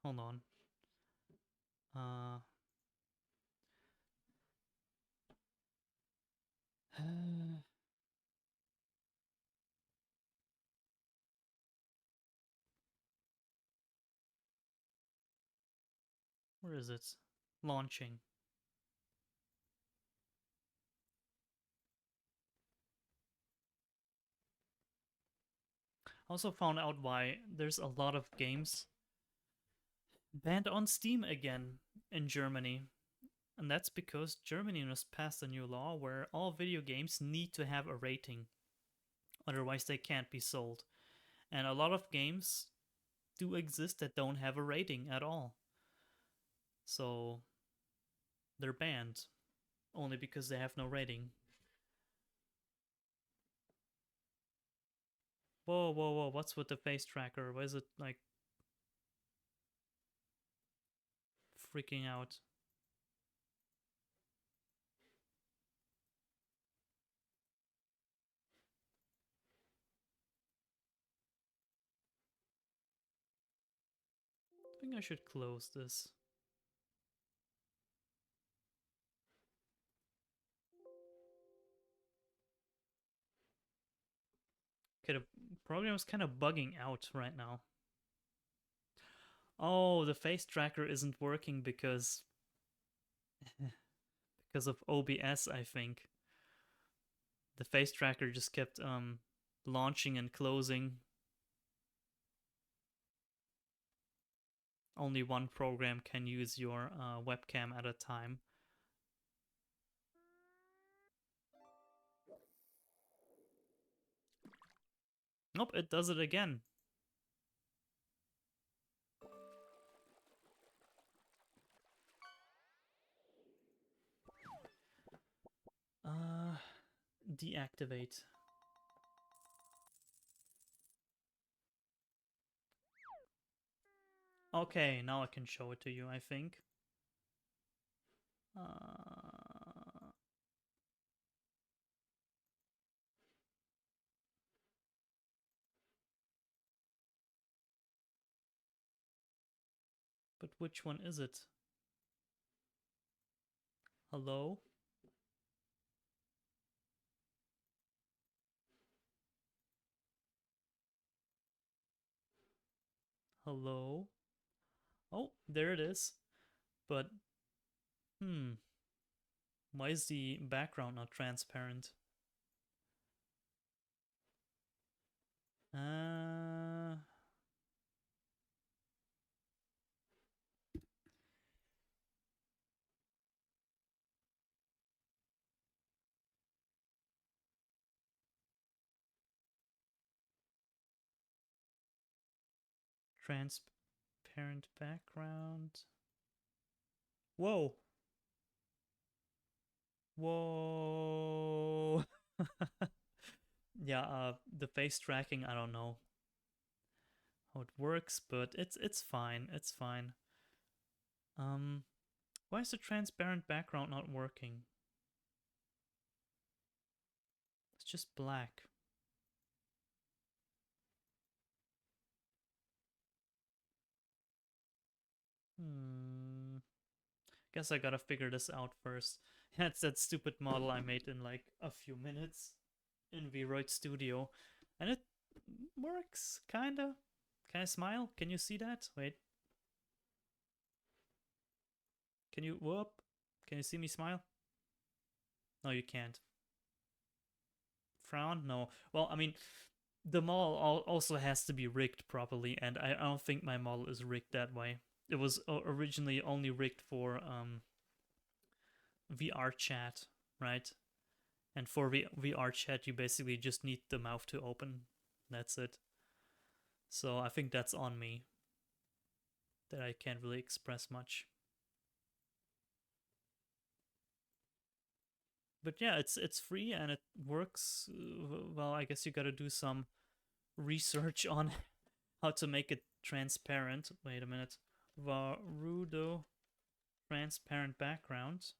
Hold on. Uh, where is it? Launching. Also found out why there's a lot of games banned on Steam again in Germany. And that's because Germany has passed a new law where all video games need to have a rating. Otherwise, they can't be sold. And a lot of games do exist that don't have a rating at all. So they're banned only because they have no rating. Whoa, whoa, whoa, what's with the face tracker? Why is it like freaking out? I think I should close this. Okay, the program is kind of bugging out right now. Oh, the face tracker isn't working because of OBS, I think. The face tracker just kept launching and closing. Only one program can use your webcam at a time. Nope, it does it again. Deactivate. Okay, now I can show it to you, I think. But which one is it? Hello? Hello? Oh, there it is. But, why is the background not transparent? Transparent background. Whoa. Whoa. Yeah, the face tracking, I don't know how it works, but it's fine. It's fine. Why is the transparent background not working? It's just black. Guess I gotta figure this out first. That's that stupid model I made in like a few minutes in VRoid Studio. And it works, kinda. Can I smile? Can you see that? Wait. Can you, whoop? Can you see me smile? No, you can't. Frown? No. Well, I mean, the model also has to be rigged properly, and I don't think my model is rigged that way. It was originally only rigged for VR chat, right? And for VR chat, you basically just need the mouth to open. That's it. So I think that's on me, that I can't really express much. But yeah, it's free and it works. Well, I guess you gotta do some research on how to make it transparent. Wait a minute. Varudo transparent background.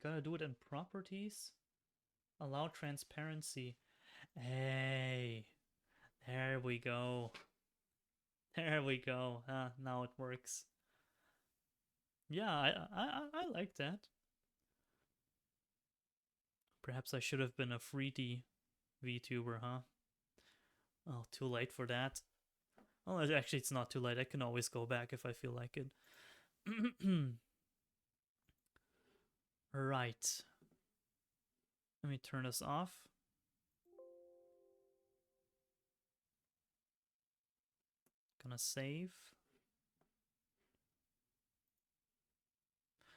Gotta do it in properties. Allow transparency. Hey, there we go. There we go. Now it works. Yeah, I like that. Perhaps I should have been a 3D VTuber, huh? Oh, too late for that. Well, actually, it's not too late. I can always go back if I feel like it. Right. Let me turn this off. Gonna save.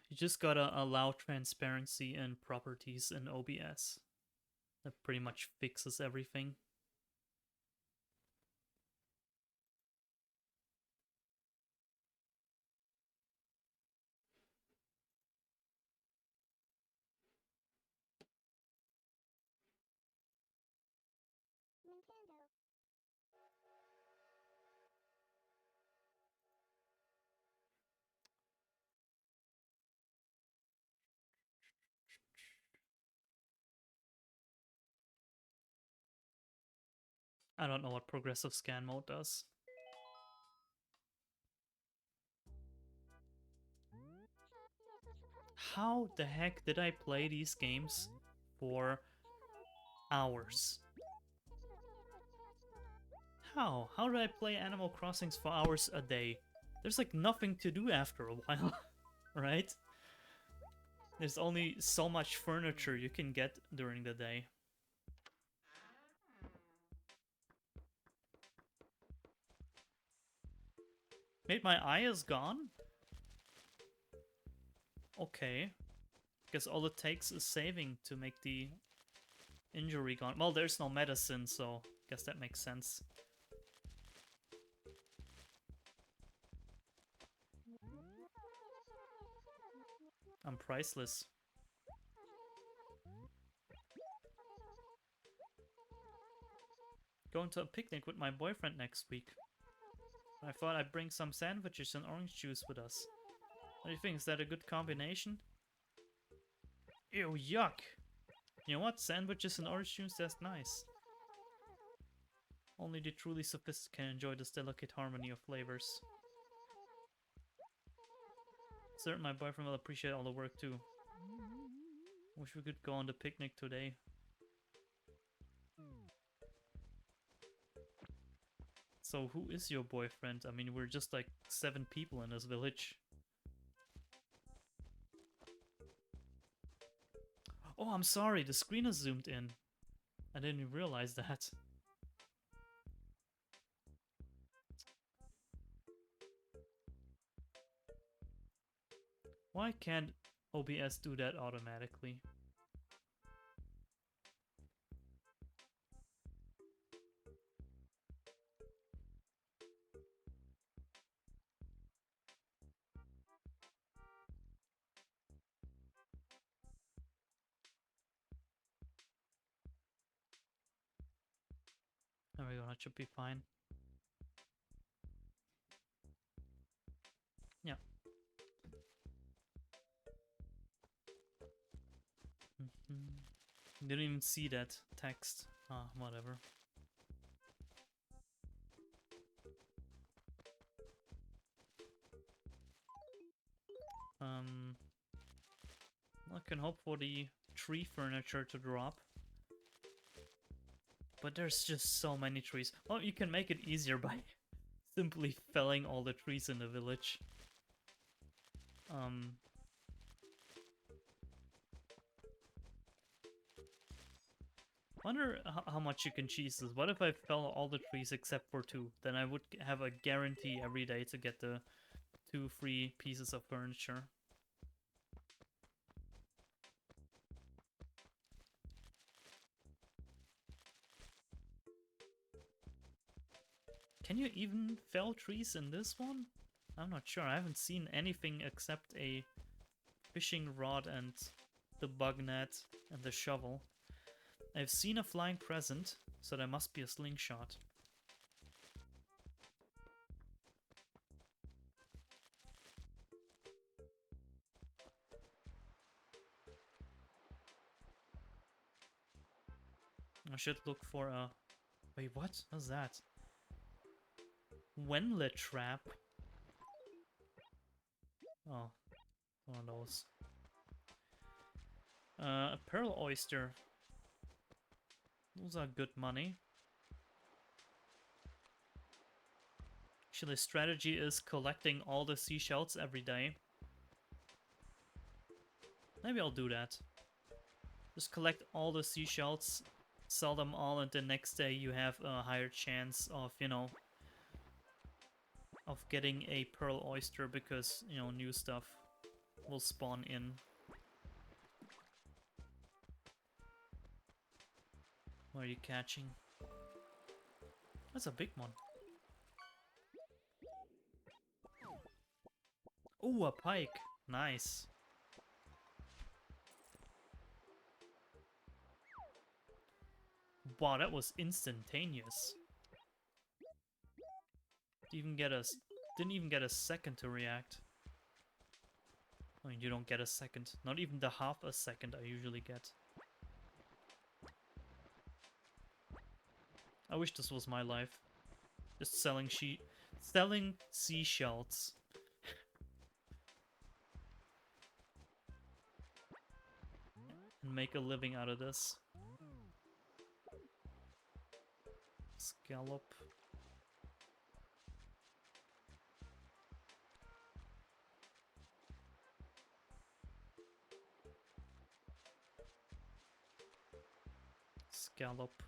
You just gotta allow transparency and properties in OBS. That pretty much fixes everything. I don't know what progressive scan mode does. How the heck did I play these games for hours? How? How did I play Animal Crossings for hours a day? There's like nothing to do after a while, right? There's only so much furniture you can get during the day. Wait, my eye is gone? Okay. Guess all it takes is saving to make the injury gone. Well, there's no medicine, so guess that makes sense. I'm priceless. Going to a picnic with my boyfriend next week. I thought I'd bring some sandwiches and orange juice with us. What do you think? Is that a good combination? Ew, yuck! You know what? Sandwiches and orange juice, that's nice. Only the truly sophisticated can enjoy this delicate harmony of flavors. Certain my boyfriend will appreciate all the work too. Wish we could go on the picnic today. So who is your boyfriend? I mean, we're just like 7 people in this village. Oh, I'm sorry, the screen is zoomed in. I didn't even realize that. Why can't OBS do that automatically? There we go, that should be fine. Yeah. Didn't even see that text. Ah, whatever. I can hope for the tree furniture to drop. But there's just so many trees. Well, you can make it easier by simply felling all the trees in the village. Wonder how much you can cheese this. What if I fell all the trees except for 2? Then I would have a guarantee every day to get the 2 free pieces of furniture. Can you even fell trees in this one? I'm not sure. I haven't seen anything except a fishing rod and the bug net and the shovel. I've seen a flying present, so there must be a slingshot. I should look for a... Wait, what? What's that? Wenlet trap? Oh, one of those. A pearl oyster. Those are good money. Actually, strategy is collecting all the seashells every day. Maybe I'll do that. Just collect all the seashells, sell them all, and the next day you have a higher chance of, you know, of getting a pearl oyster because, you know, new stuff will spawn in. What are you catching? That's a big one. Ooh, a pike. Nice. Wow, that was instantaneous. Didn't even get a second to react. I mean, you don't get a second. Not even the half a second I usually get. I wish this was my life. Just selling seashells. And make a living out of this. Scallop. Scallop.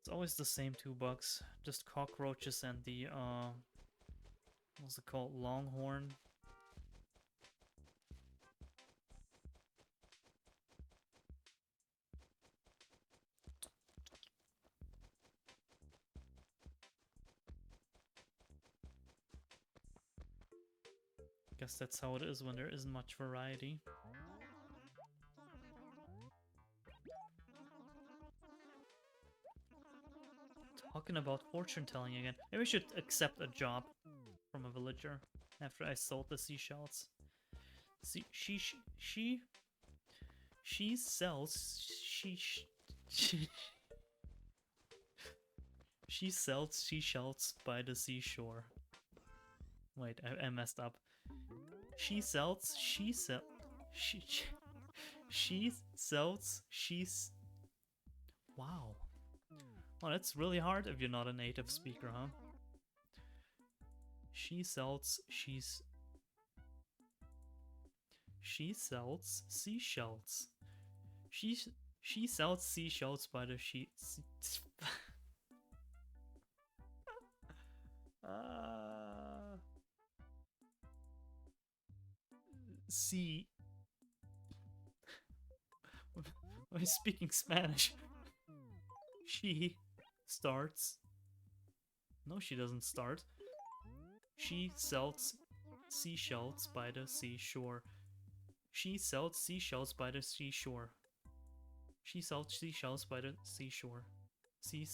It's always the same 2 bugs. Just cockroaches and the, what's it called? Longhorn. Guess that's how it is when there isn't much variety. Talking about fortune telling again. Maybe we should accept a job from a villager after I sold the seashells. See, she sells she sells seashells by the seashore. Wait, I messed up. She sells wow. Well, that's really hard if you're not a native speaker, huh? She sells seashells. She sells seashells by the sea. I'm speaking Spanish. She starts. No, she doesn't start. She sells seashells by the seashore. She sells seashells by the seashore. She sells seashells by the seashore. She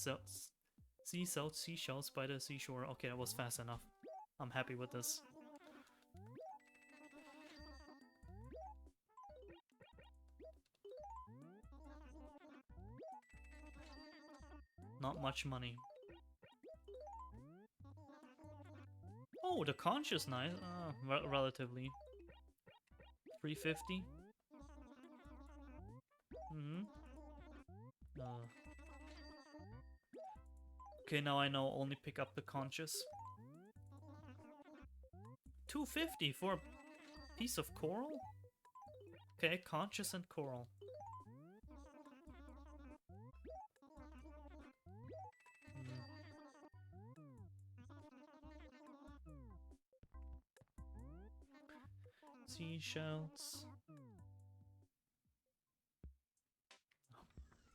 sells seashells by the seashore. Okay, that was fast enough. I'm happy with this. Not much money. Oh, the conch is nice. Relatively. 350. Okay, now I know only pick up the conches. 250 for Piece of coral? Okay, conscious and coral. Seashells.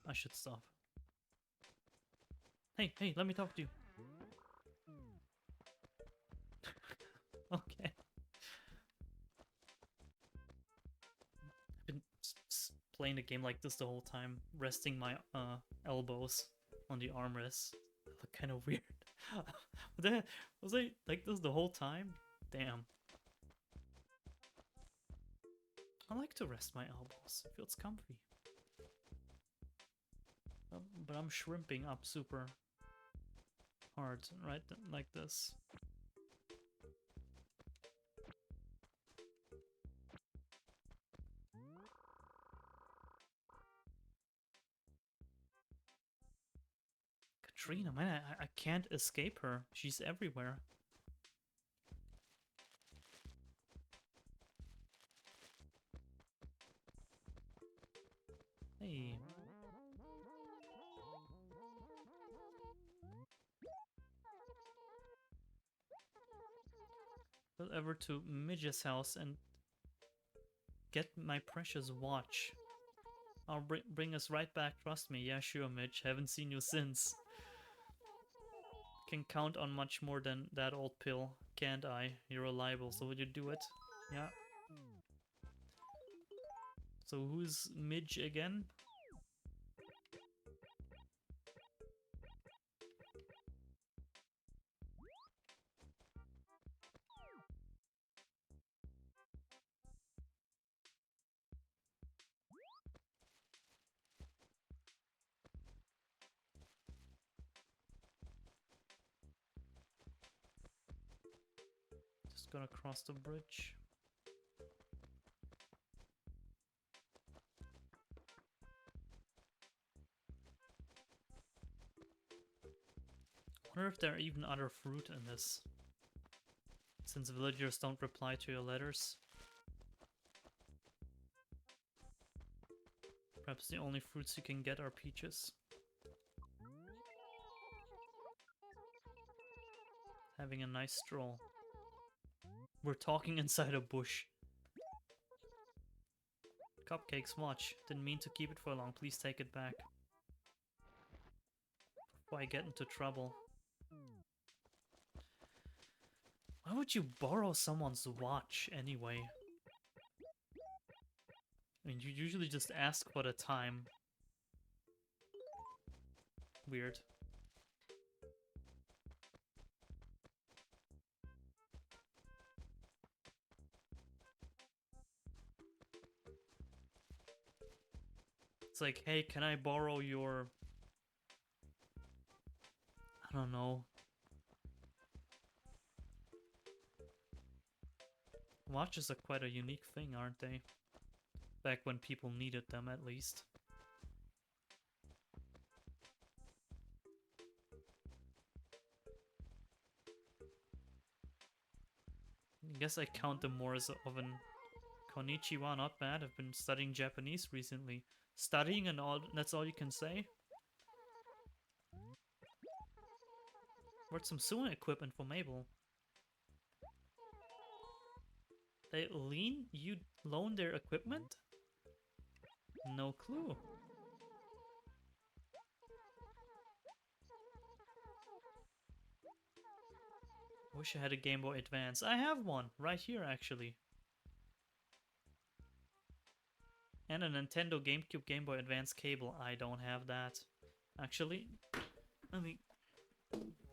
I should stop. Hey, hey, let me talk to you. Okay. I've been playing a game like this the whole time, resting my elbows on the armrests. They look kind of weird. Was I like this the whole time? Damn. I like to rest my elbows. It feels comfy. But I'm shrimping up super hard, right? Like this. Katrina, man, I can't escape her. She's everywhere. Hey. Go over to Midge's house and get my precious watch. I'll bring us right back, trust me. Yeah, sure, Midge. Haven't seen you since. Can count on much more than that old pill, can't I? You're reliable, so would you do it? Yeah. So who's Midge again? Just gonna cross the bridge. Wonder if there are even other fruit in this. Since villagers don't reply to your letters. Perhaps the only fruits you can get are peaches. Having a nice stroll. We're talking inside a bush. Cupcakes, watch. Didn't mean to keep it for long. Please take it back. Before I get into trouble. Why would you borrow someone's watch anyway? I mean, you usually just ask for the time. Weird. It's like, hey, can I borrow your... I don't know. Watches are quite a unique thing, aren't they? Back when people needed them, at least. I guess I count them more as of an konnichiwa, not bad. I've been studying Japanese recently. Studying and all, that's all you can say? Where's some sewing equipment for Mabel? They you loan their equipment? No clue. Wish I had a Game Boy Advance. I have one right here, actually. And a Nintendo GameCube Game Boy Advance cable. I don't have that. Actually, let me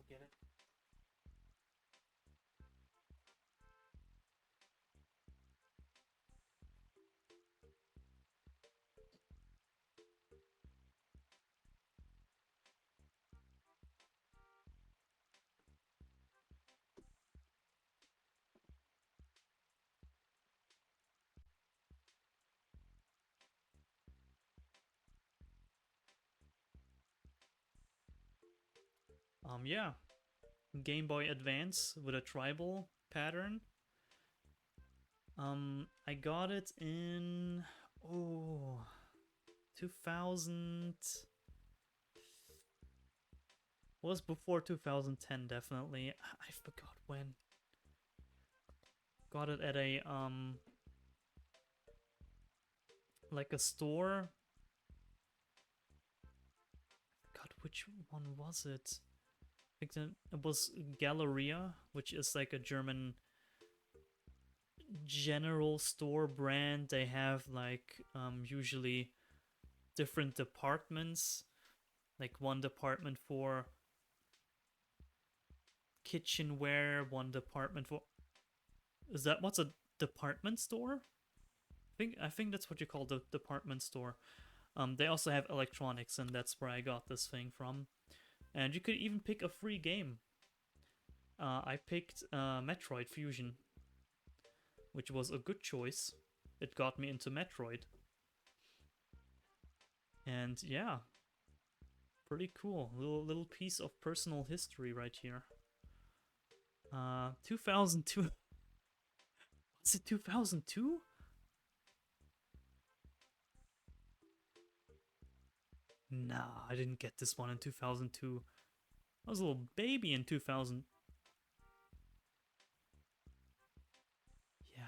get it. Yeah. Game Boy Advance with a tribal pattern. I got it in 2000 was before 2010 definitely. I forgot when. Got it at a like a store. God, which one was it? I think it was Galleria, which is like a German general store brand. They have like usually different departments, like one department for kitchenware, one department for, is that what's a department store? I think that's what you call the department store. They also have electronics, and that's where I got this thing from. And you could even pick a free game. I picked Metroid Fusion, which was a good choice. It got me into Metroid. And yeah, pretty cool. Little piece of personal history right here. 2002. Was it 2002? Nah, I didn't get this one in 2002. I was a little baby in 2000. Yeah,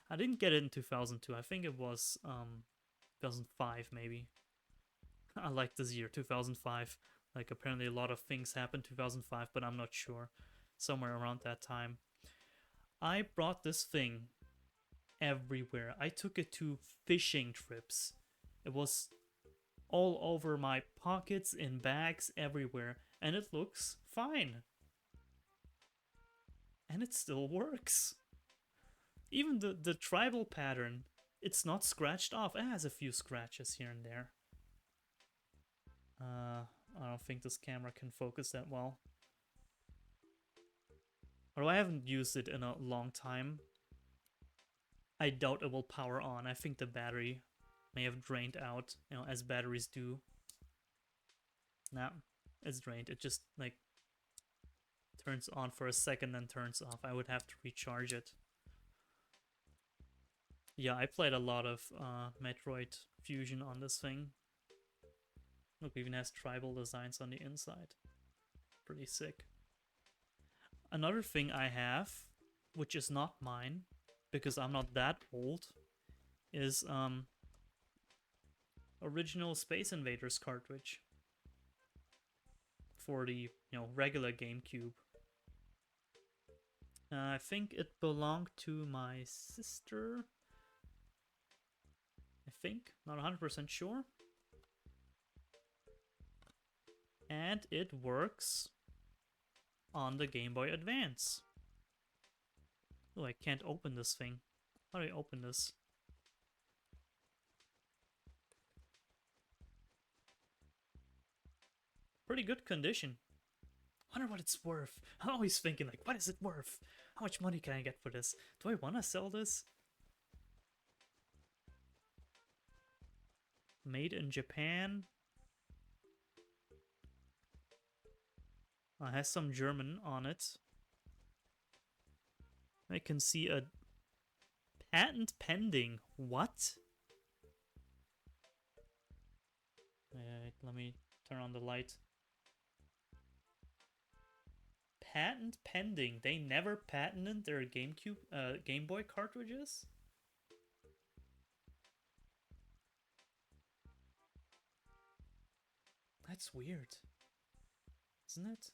I didn't get it in 2002. I think it was 2005 maybe. I like this year, 2005. Like apparently a lot of things happened 2005, but I'm not sure. Somewhere around that time. I brought this thing everywhere. I took it to fishing trips. It was all over my pockets, in bags, everywhere, and it looks fine. And it still works. Even the tribal pattern, it's not scratched off. It has a few scratches here and there. I don't think this camera can focus that well. Although I haven't used it in a long time, I doubt it will power on. I think the battery may have drained out, as batteries do. Nah, it's drained. It just, like, turns on for a second, then turns off. I would have to recharge it. Yeah, I played a lot of Metroid Fusion on this thing. Look, it even has tribal designs on the inside. Pretty sick. Another thing I have, which is not mine, because I'm not that old, is original Space Invaders cartridge for the regular GameCube. I think it belonged to my sister. I think, not 100% sure. And it works on the Game Boy Advance. Oh, I can't open this thing. How do I open this? Pretty good condition. Wonder what it's worth. I'm always thinking, like, what is it worth? How much money can I get for this? Do I want to sell this? Made in Japan. It has some German on it. I can see a patent pending. What? Wait, let me turn on the light. Patent pending. They never patented their GameCube, Game Boy cartridges? That's weird. Isn't it?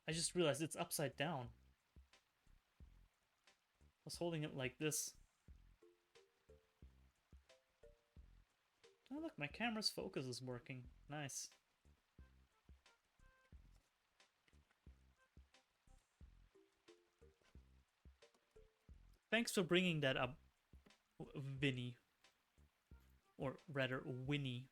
I just realized it's upside down. I was holding it like this. Oh look, my camera's focus is working. Nice. Thanks for bringing that up, Vinny. Or rather, Winnie.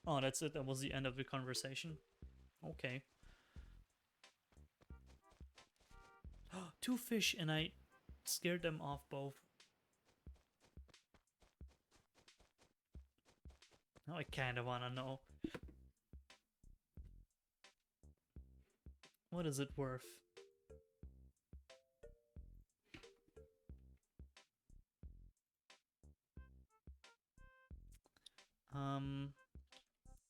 Oh, that's it. That was the end of the conversation. Okay. 2 fish and I scared them off both. Now I kinda wanna know. What is it worth? I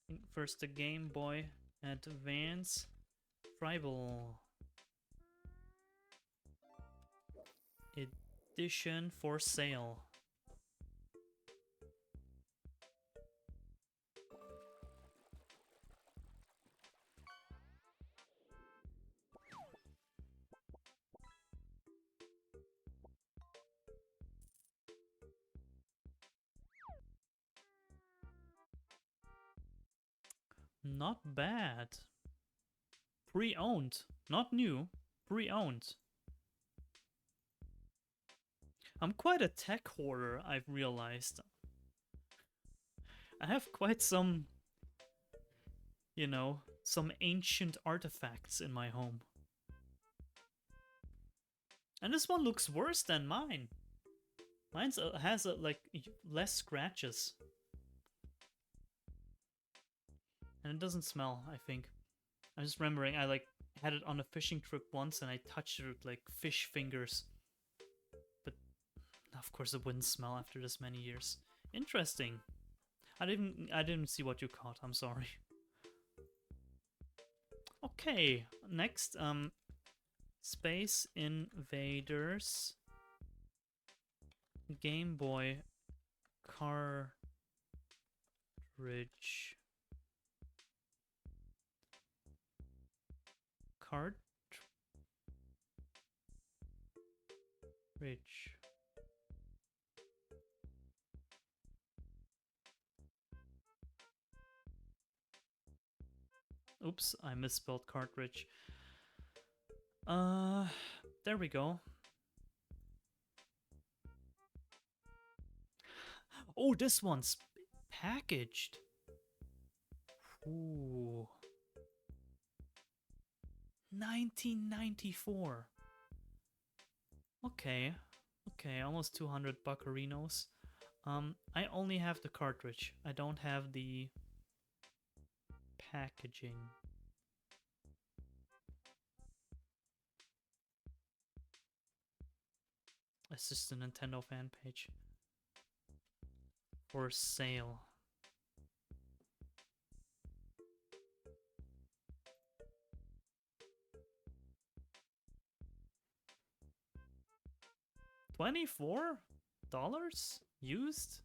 think first the Game Boy Advance Tribal Edition for sale. Not bad. Pre-owned, not new. Pre-owned. I'm quite a tech hoarder, I've realized. I have quite some, you know, some ancient artifacts in my home. And this one looks worse than mine. Mine has like less scratches. And it doesn't smell, I think. I'm just remembering I like had it on a fishing trip once and I touched it with like fish fingers. But of course it wouldn't smell after this many years. Interesting. I didn't see what you caught, I'm sorry. Okay, next, Space Invaders Game Boy cartridge. Cartridge. Oops, I misspelled cartridge. There we go. Oh, this one's packaged. Ooh. 1994. Okay. Okay, almost 200 buccarinos. I only have the cartridge. I don't have the packaging. It's just a Nintendo fan page. For sale. $24 used?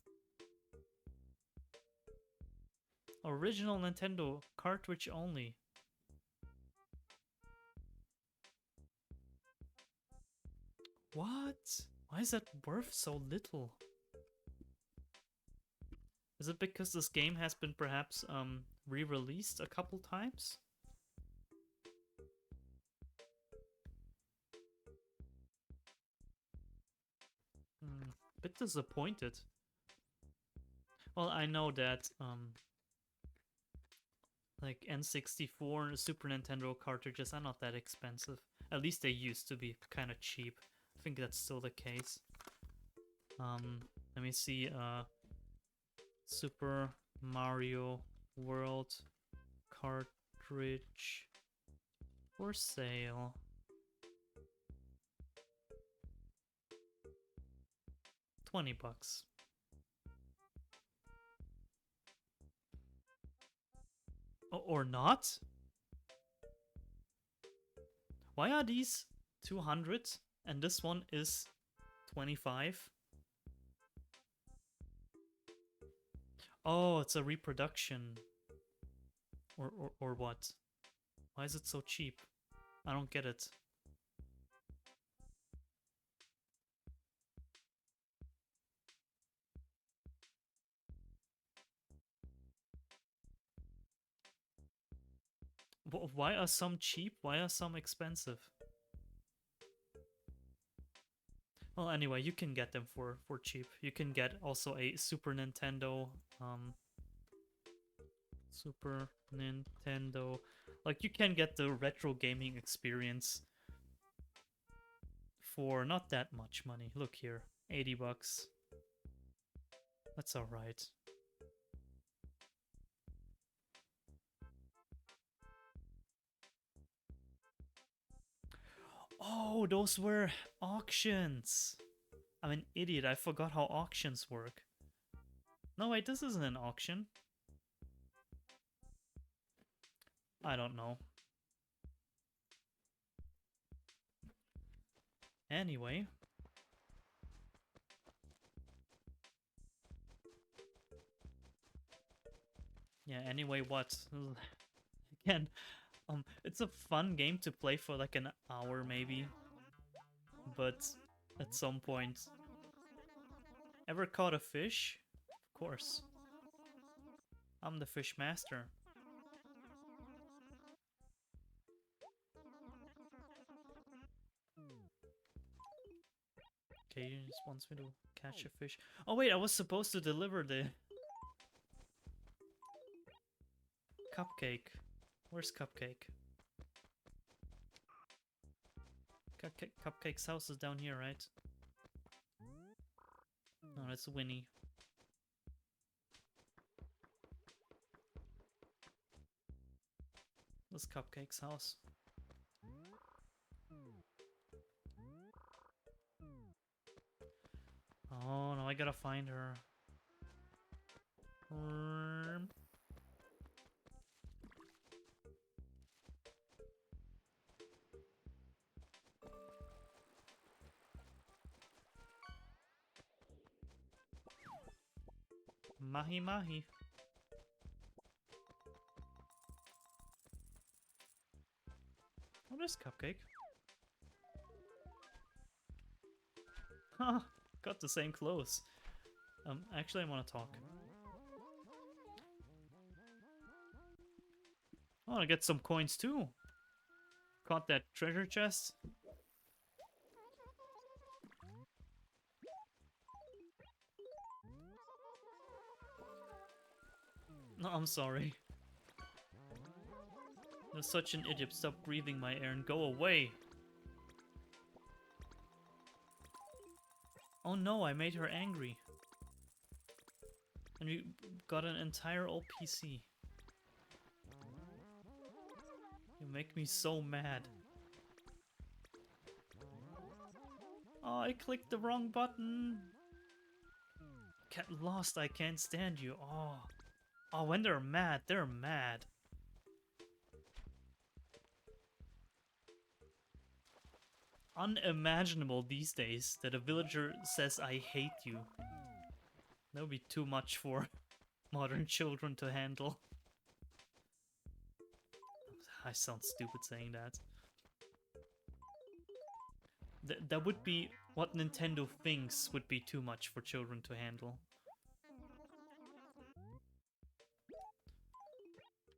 Original Nintendo cartridge only. What? Why is that worth so little? Is it because this game has been perhaps re-released a couple times? Bit disappointed. Well, I know that like N64 and Super Nintendo cartridges are not that expensive. At least they used to be kind of cheap. I think that's still the case. Let me see. Super Mario World cartridge for sale. $20. Or not? Why are these 200 and this one is 25? Oh, it's a reproduction. Or what? Why is it so cheap? I don't get it. Why are some cheap? Why are some expensive? Well, anyway, you can get them for cheap. You can get also a Super Nintendo, like you can get the retro gaming experience. for not that much money. Look here, 80 bucks. That's alright. Oh, those were auctions. I'm an idiot. I forgot how auctions work. No, wait, this isn't an auction. I don't know. Anyway. Yeah, anyway, what? Again, it's a fun game to play for like an hour maybe. But at some point... Ever caught a fish? Of course. I'm the fish master. Okay, he just wants me to catch a fish. Oh wait, I was supposed to deliver the... Cupcake. Where's Cupcake? Cupcake's house is down here, right? No, that's Winnie. This Cupcake's house. Oh no, I gotta find her. Mahi mahi. What is Cupcake? Huh, got the same clothes. Actually I want to talk. I want to get some coins too. Caught that treasure chest. No, I'm sorry. You're such an idiot. Stop breathing my air and go away. Oh no, I made her angry. And we got an entire old PC. You make me so mad. Oh, I clicked the wrong button. Get lost, I can't stand you. Oh. Oh, when they're mad, they're mad. Unimaginable these days that a villager says I hate you. That would be too much for modern children to handle. I sound stupid saying that. That would be what Nintendo thinks would be too much for children to handle.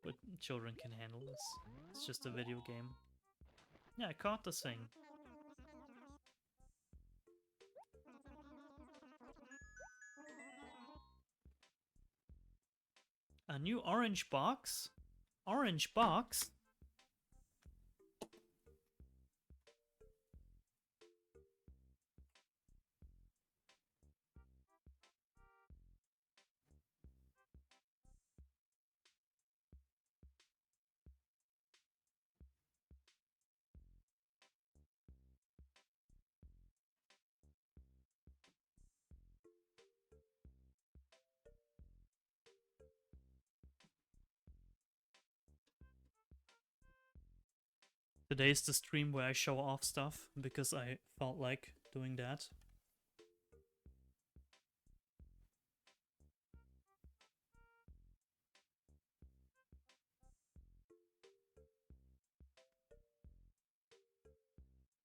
But children can handle this. It's just a video game. Yeah, I caught this thing. A new orange box? Orange box? Today's the stream where I show off stuff, because I felt like doing that.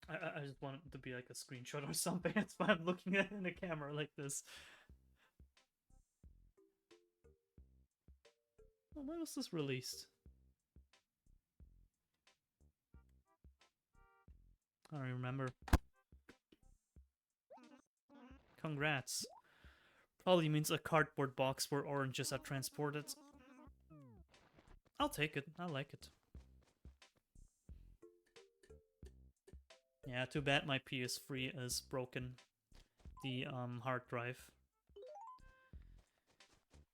I just want it to be like a screenshot or something, that's why I'm looking at it in the camera like this. Well, when was this released? I don't remember. Congrats. Probably means a cardboard box where oranges are transported. I'll take it. I like it. Yeah, too bad my PS3 is broken. The hard drive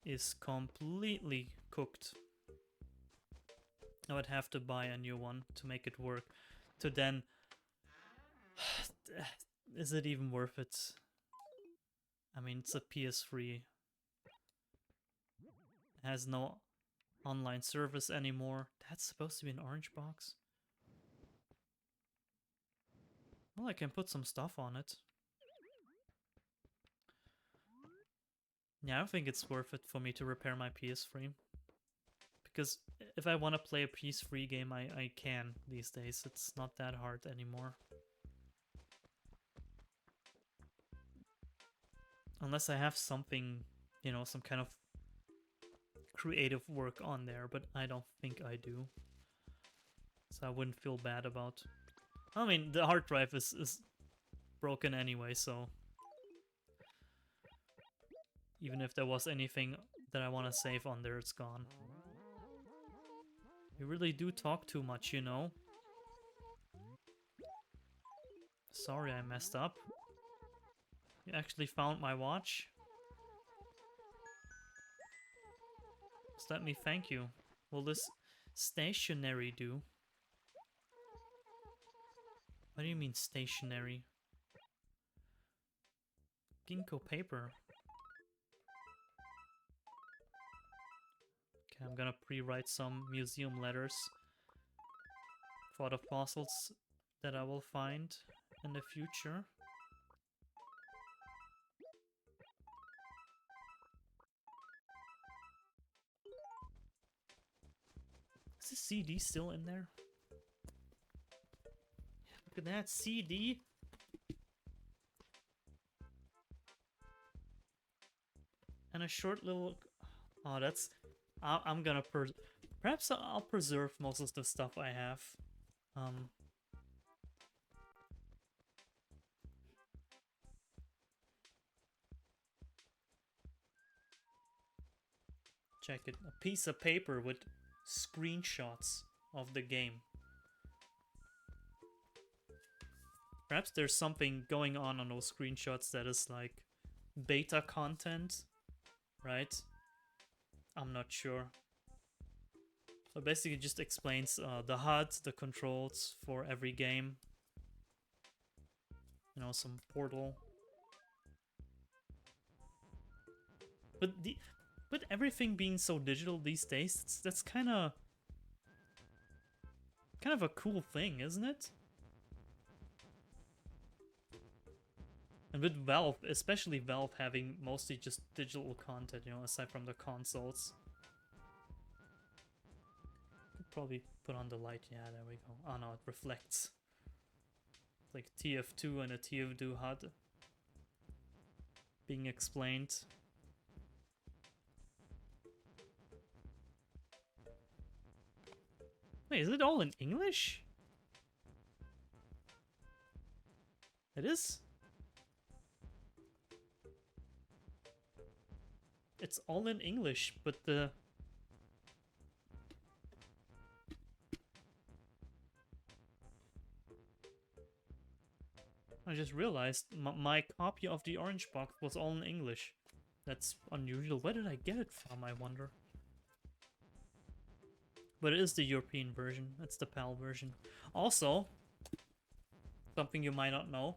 is completely cooked. I would have to buy a new one to make it work. To then... Is it even worth it? I mean, it's a PS3. It has no online service anymore. That's supposed to be an orange box? Well, I can put some stuff on it. Yeah, I don't think it's worth it for me to repair my PS3. Because if I want to play a PS3 game, I can these days. It's not that hard anymore. Unless I have something, you know, some kind of creative work on there, but I don't think I do. So I wouldn't feel bad about... I mean, the hard drive is broken anyway, so... Even if there was anything that I want to save on there, it's gone. You really do talk too much, you know? Sorry I messed up. You actually found my watch? Just let me thank you. Will this stationery do? What do you mean stationery? Ginkgo paper. Okay, I'm gonna pre-write some museum letters for the fossils that I will find in the future. Is the CD still in there? Look at that CD. And a short little... Oh, that's... I'm gonna perhaps I'll preserve most of the stuff I have. Check it. A piece of paper with screenshots of the game. Perhaps there's something going on those screenshots that is like beta content, right? I'm not sure. So basically it just explains the HUD, the controls for every game. You know, some Portal. But everything being so digital these days, that's kind of a cool thing, isn't it? And with Valve, especially Valve having mostly just digital content, you know, aside from the consoles. Could probably put on the light. Yeah, there we go. Oh no, it reflects. It's like TF2 and a TF2 HUD being explained. Wait, is it all in English? It is? It's all in English, but the... I just realized my copy of the orange box was all in English. That's unusual. Where did I get it from, I wonder? But it is the European version. It's the PAL version. Also, something you might not know.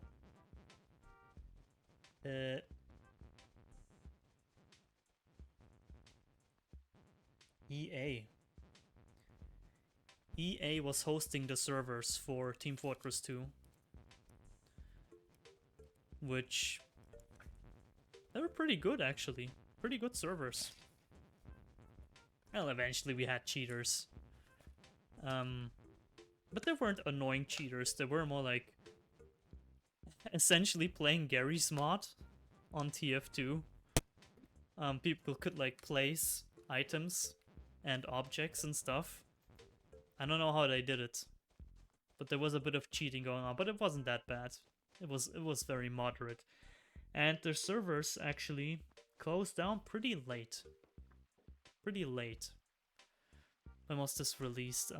EA. EA was hosting the servers for Team Fortress 2. Which... they were pretty good, actually. Pretty good servers. Well, eventually we had cheaters. But they weren't annoying cheaters. They were more like... essentially playing Gary's mod on TF2. People could, like, place items and objects and stuff. I don't know how they did it. But there was a bit of cheating going on, but it wasn't that bad. It was very moderate. And their servers actually closed down pretty late. Pretty late. When was this released?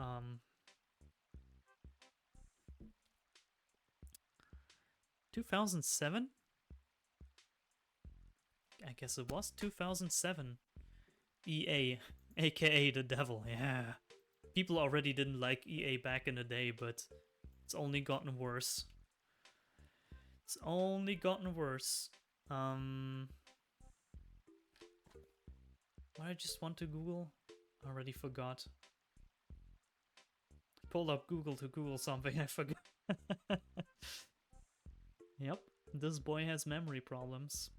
2007? I guess it was 2007. EA, aka the devil, yeah. People already didn't like EA back in the day, but it's only gotten worse. It's only gotten worse. What I just want to Google? I already forgot. Pulled up Google to Google something, I forgot. Yep, this boy has memory problems.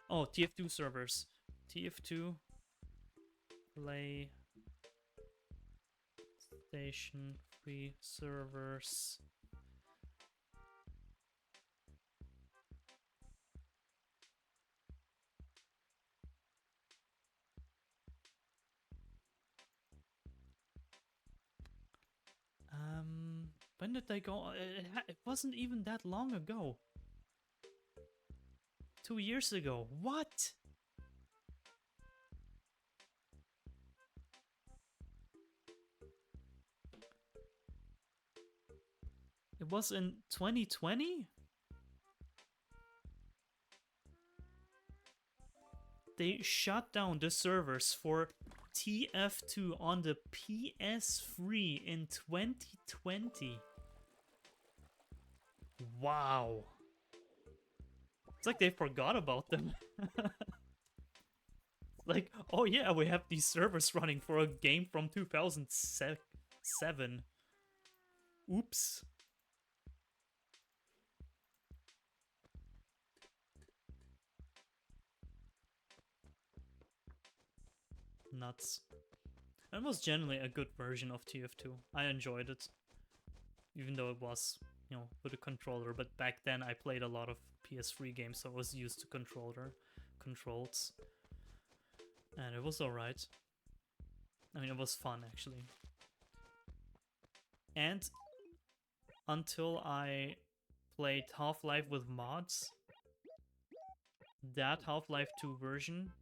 Oh, TF2 servers. TF2 play station free servers. When did they go? It wasn't even that long ago. 2 years ago. What? It was in 2020? They shut down the servers for TF2 on the PS3 in 2020. Wow. It's like they forgot about them. Like, oh yeah, we have these servers running for a game from 2007. Oops. Nuts. It was generally a good version of TF2. I enjoyed it. Even though it was, you know, with a controller. But back then I played a lot of PS3 games, so I was used to controls. And it was alright. I mean, it was fun, actually. And until I played Half-Life with mods, that Half-Life 2 version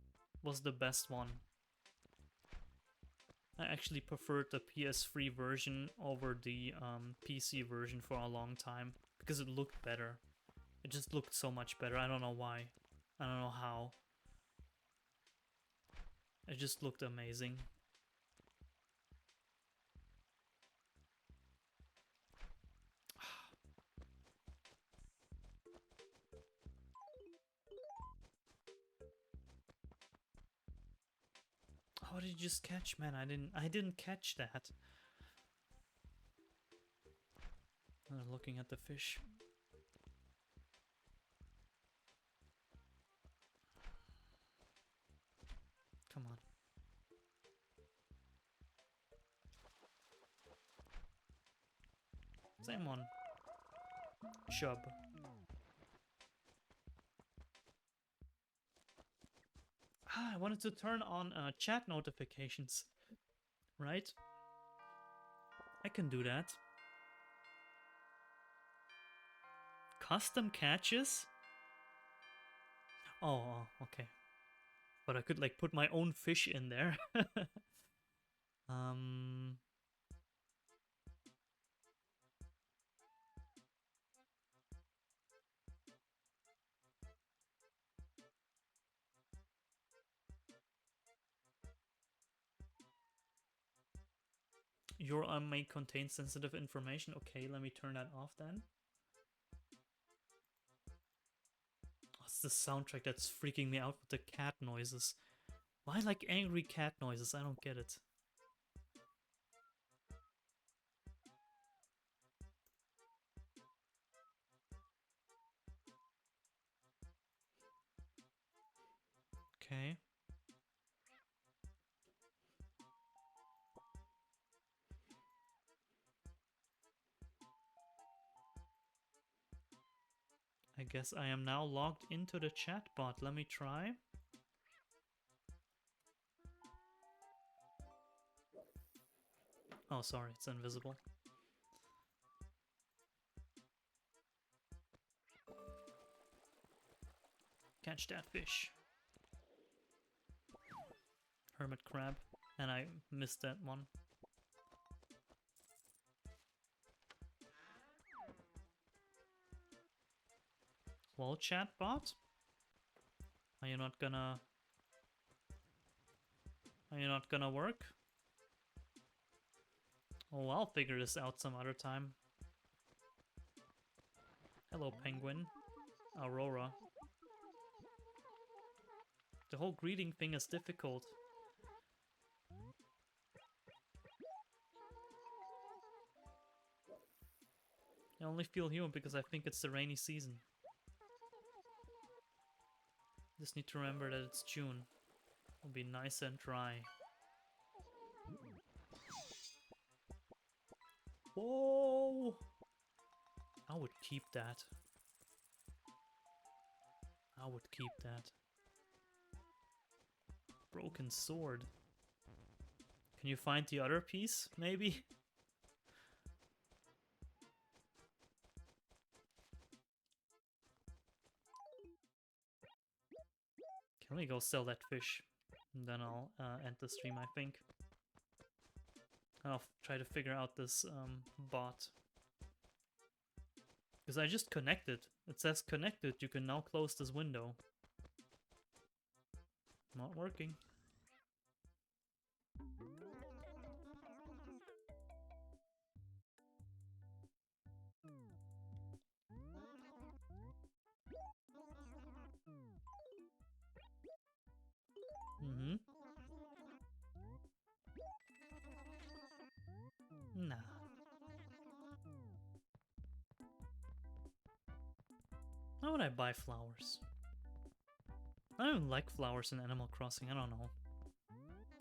was the best one. I actually preferred the PS3 version over the PC version for a long time because it looked better. It just looked so much better. I don't know why. I don't know how. It just looked amazing. How did you just catch, man? I didn't catch that. Looking at the fish. Come on. Same one. Chub. I wanted to turn on chat notifications. Right? I can do that. Custom catches? Oh, okay. But I could like put my own fish in there. Your may contain sensitive information. Okay, let me turn that off then. Oh, it's the soundtrack that's freaking me out with the cat noises. Why like angry cat noises? I don't get it. Okay. I guess I am now logged into the chatbot. Let me try. Oh, sorry, it's invisible. Catch that fish. Hermit crab. And I missed that one. Well, chatbot? Are you not gonna... Are you not gonna work? Oh, I'll figure this out some other time. Hello, Penguin. Aurora. The whole greeting thing is difficult. I only feel human because I think it's the rainy season. Just need to remember that it's June. It'll be nice and dry. Whoa! I would keep that. I would keep that. Broken sword. Can you find the other piece, maybe? Can we go sell that fish? And then I'll end the stream, I think. I'll try to figure out this bot. Because I just connected. It says connected, you can now close this window. Not working. Mm-hmm. Nah. Why would I buy flowers? I don't like flowers in Animal Crossing, I don't know.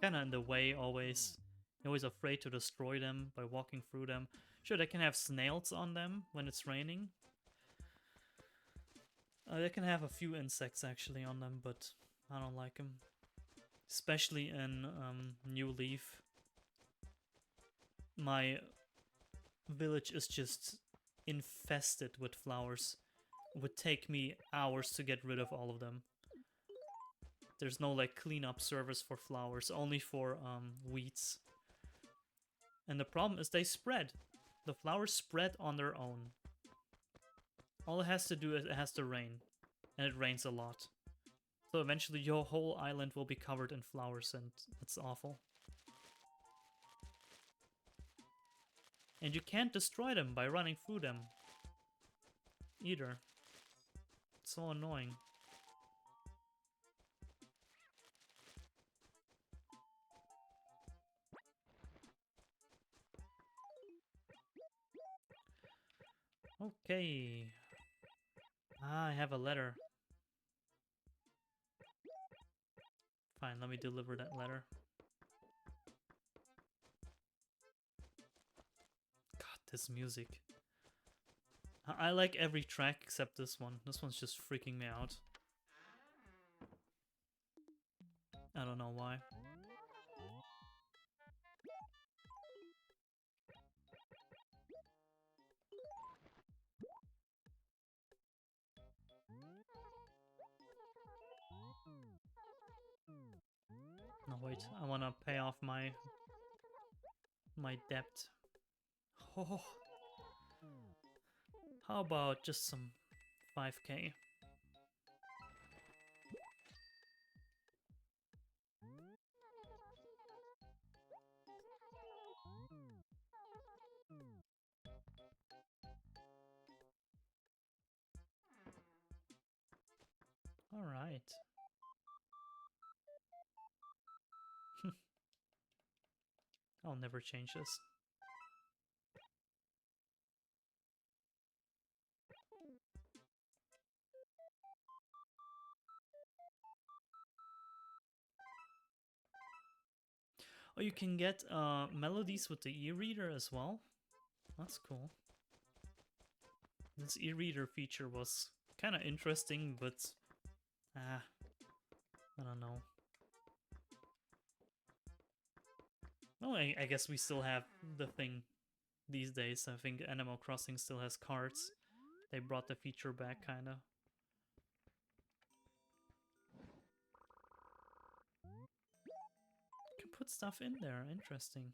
Kinda in the way always. You're always afraid to destroy them by walking through them. Sure, they can have snails on them when it's raining. They can have a few insects actually on them, but I don't like them. Especially in New Leaf. My village is just infested with flowers. It would take me hours to get rid of all of them. There's no like cleanup service for flowers, only for weeds. And the problem is they spread. The flowers spread on their own. All it has to do is it has to rain. And it rains a lot. So eventually your whole island will be covered in flowers and it's awful. And you can't destroy them by running through them. Either. It's so annoying. Okay. Ah, I have a letter. Fine, let me deliver that letter. God, this music. I like every track except this one. This one's just freaking me out. I don't know why. No, wait. I wanna pay off my debt. Oh. How about just some 5k? Alright. I'll never change this. Oh, you can get melodies with the e-reader as well? That's cool. This e-reader feature was kind of interesting, but... I don't know. Well, I guess we still have the thing these days. I think Animal Crossing still has cards. They brought the feature back, kinda. You can put stuff in there, interesting.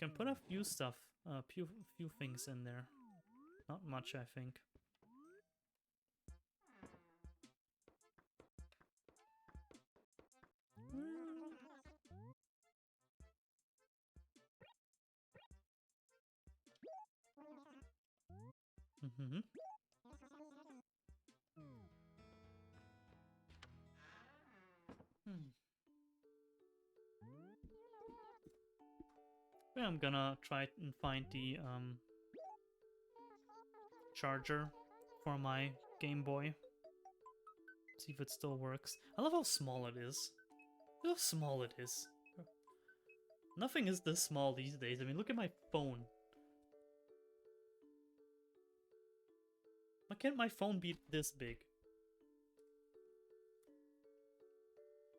can put a few stuff, few things in there. Not much, I think. Mm-hmm. Yeah, I'm gonna try and find the charger for my Game Boy. See if it still works. I love how small it is. Look how small it is. Nothing is this small these days. I mean, look at my phone. Why can't my phone be this big?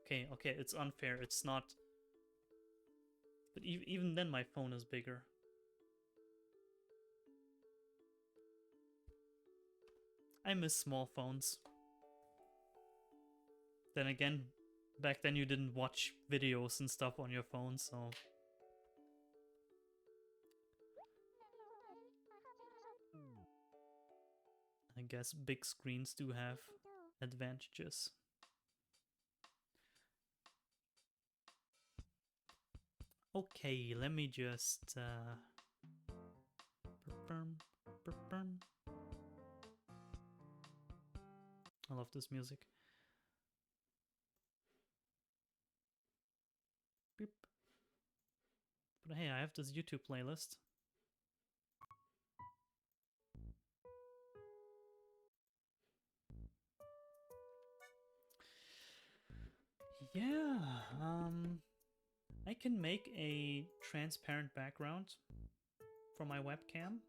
Okay, okay, it's unfair. It's not. But even then, my phone is bigger. I miss small phones. Then again, back then you didn't watch videos and stuff on your phone, so... I guess big screens do have advantages. Okay, let me just... I love this music. Beep. But hey, I have this YouTube playlist. Yeah, I can make a transparent background for my webcam,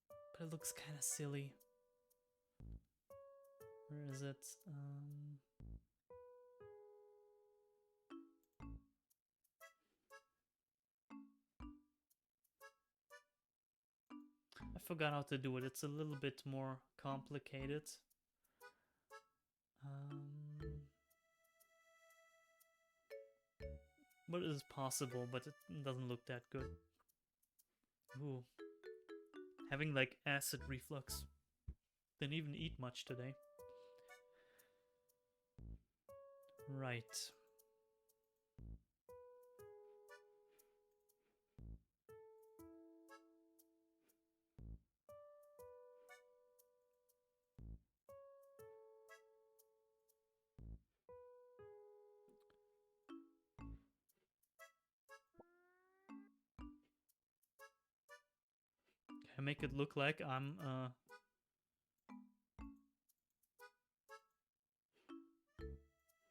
but it looks kind of silly. Where is it? I forgot how to do it. It's a little bit more complicated. But it is possible, but it doesn't look that good. Ooh. Having like acid reflux. Didn't even eat much today. Right. I make it look like I'm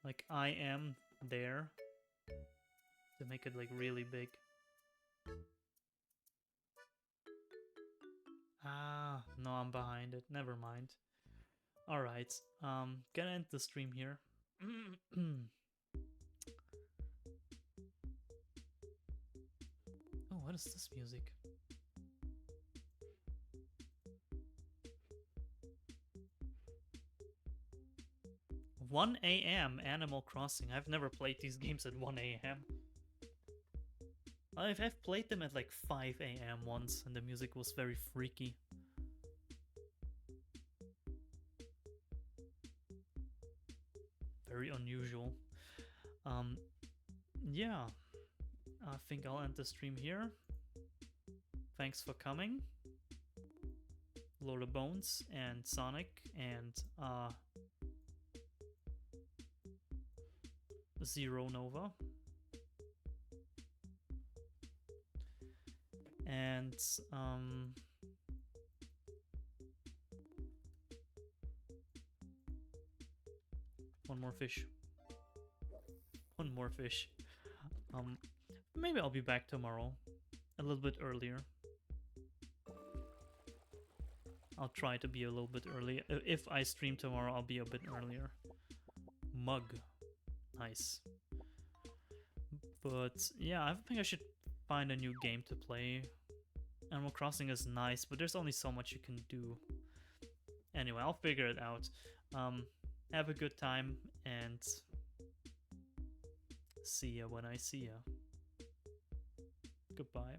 like I am there to make it like really big. Ah, no, I'm behind it. Never mind. Alright, gonna end the stream here. Oh, what is this music? $1 a.m. Animal Crossing. I've never played these games at 1 a.m. I've played them at like 5 a.m. once, and the music was very freaky. Very unusual. Yeah. I think I'll end the stream here. Thanks for coming. Lord of Bones and Sonic and Zero Nova. And one more fish. One more fish. Maybe I'll be back tomorrow. A little bit earlier. I'll try to be a little bit early. If I stream tomorrow, I'll be a bit earlier. Mug. Nice. But yeah, I think I should find a new game to play. Animal Crossing is nice, but there's only so much you can do. Anyway, I'll figure it out. Have a good time, and see ya when I see ya. Goodbye.